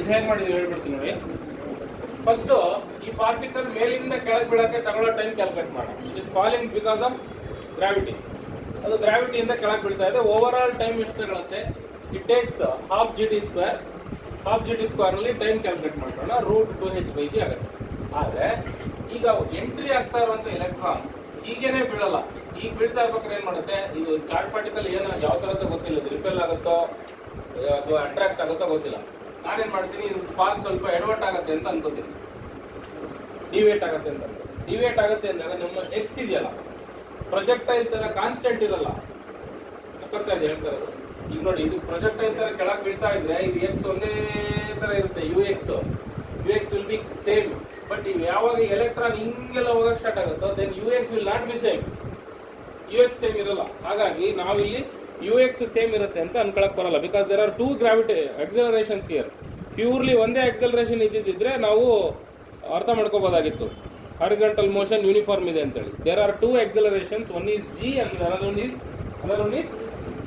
ಇದು ಹೇಗೆ ಮಾಡಿದ್ವಿ ಹೇಳ್ಬಿಡ್ತೀನಿ ನೋಡಿ. ಫಸ್ಟ್ ಈ ಪಾರ್ಟಿಕಲ್ ಮೇಲಿಂದ ಕೆಳಗೆ ಬೀಳಕ್ಕೆ ತಗೊಳ್ಳೋ ಟೈಮ್ ಕ್ಯಾಲ್ಕುಲೇಟ್ ಮಾಡೋಣ. Is falling because of gravity. ಅದು ಗ್ರಾವಿಟಿಯಿಂದ ಕೆಳಗೆ ಬೀಳ್ತಾ ಇದೆ. ಓವರ್ ಆಲ್ ಟೈಮ್ ಎಷ್ಟು ತಗೊಳುತ್ತೆ? It takes half GT square. Half GT ಸ್ಕ್ವೇರ್ನಲ್ಲಿ ಟೈಮ್ ಕ್ಯಾಲ್ಕುಲೇಟ್ ಮಾಡೋಣ. √2h/g ಆಗುತ್ತೆ. ಆದರೆ ಈಗ ಎಂಟ್ರಿ ಆಗ್ತಾ ಇರುವಂಥ ಎಲೆಕ್ಟ್ರಾನ್ ಹೀಗೇನೆ ಬೀಳಲ್ಲ. ಈಗ ಬೀಳ್ತಾ ಇರ್ಬೇಕಾದ್ರೆ ಏನು ಮಾಡುತ್ತೆ? ಇದು ಚಾರ್ಜ್ ಪಾರ್ಟಿಕಲ್ ಏನು ಯಾವ ಥರದ ಗೊತ್ತಿಲ್ಲ. ಇದು ರಿಪೆಲ್ ಆಗುತ್ತೋ ಅಥವಾ ಅಟ್ರಾಕ್ಟ್ ಆಗುತ್ತೋ ಗೊತ್ತಿಲ್ಲ. ನಾನೇನು ಮಾಡ್ತೀನಿ, ಇದು ಪಾಸ್ ಸ್ವಲ್ಪ ಎಡವಟ್ ಆಗುತ್ತೆ ಅಂತ ಅನ್ಕೋತೀನಿ. ಡಿವೇಟ್ ಆಗುತ್ತೆ ಅಂತ. ಡಿವೇಟ್ ಆಗುತ್ತೆ ಅಂದಾಗ ನಮ್ಮ ಎಕ್ಸ್ ಇದೆಯಲ್ಲ, ಪ್ರೊಜೆಕ್ಟೈಲ್ ಥರ ಕಾನ್ಸ್ಟೆಂಟ್ ಇರಲ್ಲ. ಗೊತ್ತಾ ಇದೆ ಹೇಳ್ತಾ ಇರೋದು? ಈಗ ನೋಡಿ, ಇದು ಪ್ರೊಜೆಕ್ಟೈಲ್ ಥರ ಕೆಳಗೆ ಬೀಳ್ತಾ ಇದ್ರೆ ಇದು ಎಕ್ಸ್ ಒಂದೇ ಥರ ಇರುತ್ತೆ. U x will be same. But ಈಗ ಯಾವಾಗ ಎಲೆಕ್ಟ್ರಾನ್ ಹಿಂಗೆಲ್ಲ ಹೋಗಕ್ಕೆ ಸ್ಟಾರ್ಟ್ ಆಗುತ್ತೋ then u x will not be same. U x same ಇರಲ್ಲ. ಹಾಗಾಗಿ ನಾವಿಲ್ಲಿ ಯು ಎಕ್ಸ್ ಸೇಮ್ ಇರುತ್ತೆ ಅಂತ ಅನ್ಕೊಳಕ್ ಬರಲ್ಲ. Because there are 2 gravity accelerations here. Purely ಒಂದೇ ಎಕ್ಸಲರೇಷನ್ ಇದ್ದಿದ್ರೆ ನಾವು ಅರ್ಥ ಮಾಡ್ಕೋಬೋದಾಗಿತ್ತು. ಹಾರಿಜಾಂಟಲ್ ಮೋಷನ್ ಯೂನಿಫಾರ್ಮ್ ಇದೆ ಅಂತೇಳಿ. There are 2 accelerations. One is G and another one is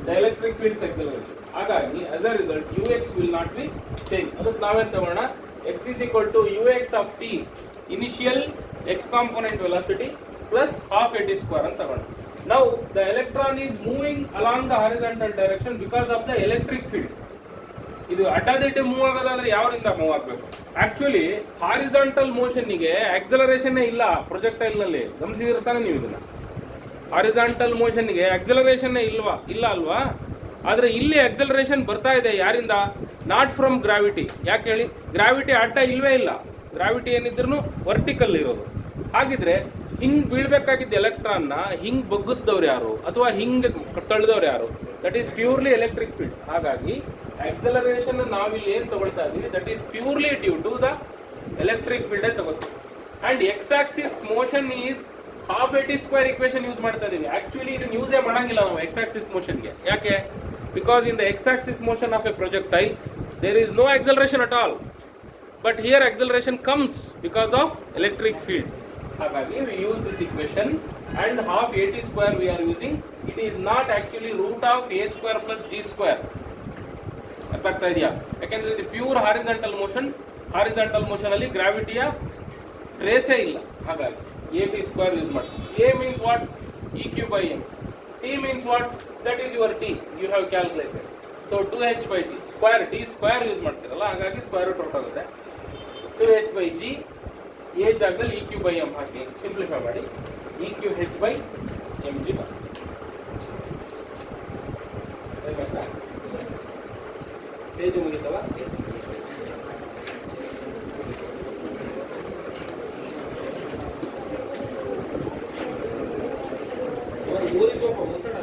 the electric field's acceleration. ಹಾಗಾಗಿ as a result u x will not be same. ಅದಕ್ಕೆ ನಾವೇನು ತಗೋಣ? x is equal to ux of t initial x component velocity plus half at square ಅಂತ ತಗೋಣ. Now the electron is moving along the horizontal direction because of the electric field. ಇದು ಅಡ್ಡದಿಡ್ಡಿ ಮೂವ್ ಆಗೋದಾದ್ರೆ ಯಾವರಿಂದ ಮೂವ್ ಆಗಬೇಕು? ಆಕ್ಚುಲಿ ಹಾರಿಜಾಂಟಲ್ ಮೋಷನ್ನಿಗೆ ಆಕ್ಸಲರೇಷನ್ನೇ ಇಲ್ಲ ಪ್ರೊಜೆಕ್ಟೈಲ್ನಲ್ಲಿ. ಗಮನಿಸಿರ್ತಾನೆ ನೀವು ಇದನ್ನ. ಹಾರಿಜಾಂಟಲ್ ಮೋಷನ್ಗೆ ಆಕ್ಸಲರೇಷನ್ನೇ ಇಲ್ಲ ಅಲ್ವಾ? ಆದರೆ ಇಲ್ಲಿ ಆಕ್ಸಲರೇಷನ್ ಬರ್ತಾ ಇದೆ. ಯಾರಿಂದ? Not from gravity. ಯಾಕೆ ಹೇಳಿ? ಗ್ರಾವಿಟಿ ಅಡ್ಡ ಇಲ್ವೇ ಇಲ್ಲ. ಗ್ರಾವಿಟಿ ಏನಿದ್ರು ವರ್ಟಿಕಲ್ ಇರೋದು. ಹಾಗಿದ್ರೆ ಹಿಂಗೆ ಬೀಳ್ಬೇಕಾಗಿದ್ದ ಎಲೆಕ್ಟ್ರಾನ್ನ ಹಿಂಗೆ ಬಗ್ಗಿಸಿದವ್ರು ಯಾರು ಅಥವಾ ಹಿಂಗೆ ತಳ್ಳಿದವ್ರು ಯಾರು? That is purely electric field. ಹಾಗಾಗಿ ಆಕ್ಸಲರೇಷನ್ ನಾವಿಲ್ಲಿ ಏನು ತಗೊಳ್ತಾ ಇದ್ದೀವಿ that is purely due to the electric ಫೀಲ್ಡೇ ತಗೋತೀವಿ. And X axis motion is half AT square equation use ಮಾಡ್ತಾ ಇದ್ದೀವಿ. ಆ್ಯಕ್ಚುಲಿ ಇದನ್ನು ಯೂಸೇ ಮಾಡೋಂಗಿಲ್ಲ ನಾವು ಎಕ್ಸ್ ಆಕ್ಸಿಸ್ ಮೋಷನ್ಗೆ. ಯಾಕೆ? Because in the X axis motion of a projectile there is no acceleration at all, but here acceleration comes because of electric field. Hagagi we use this equation and half AT square we are using. It is not actually root of a square plus g square. ಅರ್ಥ ಆಗ್ತಾ ಇದೆಯಾ? ಯಾಕೆಂದ್ರೆ ಇದು ಪ್ಯೂರ್ ಹಾರಿಜಾಂಟಲ್ ಮೋಷನ್ ಅಲ್ಲಿ ಗ್ರಾವಿಟಿಯ ಟ್ರೇಸೇ ಇಲ್ಲ. ಹಾಗಾಗಿ AT square ಯೂಸ್ ಮಾಡ್ತೀವಿ. A means what? EQ/m. T means what? That is your T. You have calculated. So 2h/t square. T square use ಮಾಡ್ತೀರಲ್ಲ, ಹಾಗಾಗಿ ಸ್ಕ್ವೇರ್ ರೂಟ್ ಹೊರಟೋಗುತ್ತೆ. 2h/g. ಎ ಜಾಗದಲ್ಲಿ EQ/m ಹಾಕಿ ಸಿಂಪ್ಲಿಫೈ ಮಾಡಿ EQH/mg. ಪೇಜ್ ಮುಗಿತಲ್ಲ? ಊರಿಗೆ ಮುಸಡ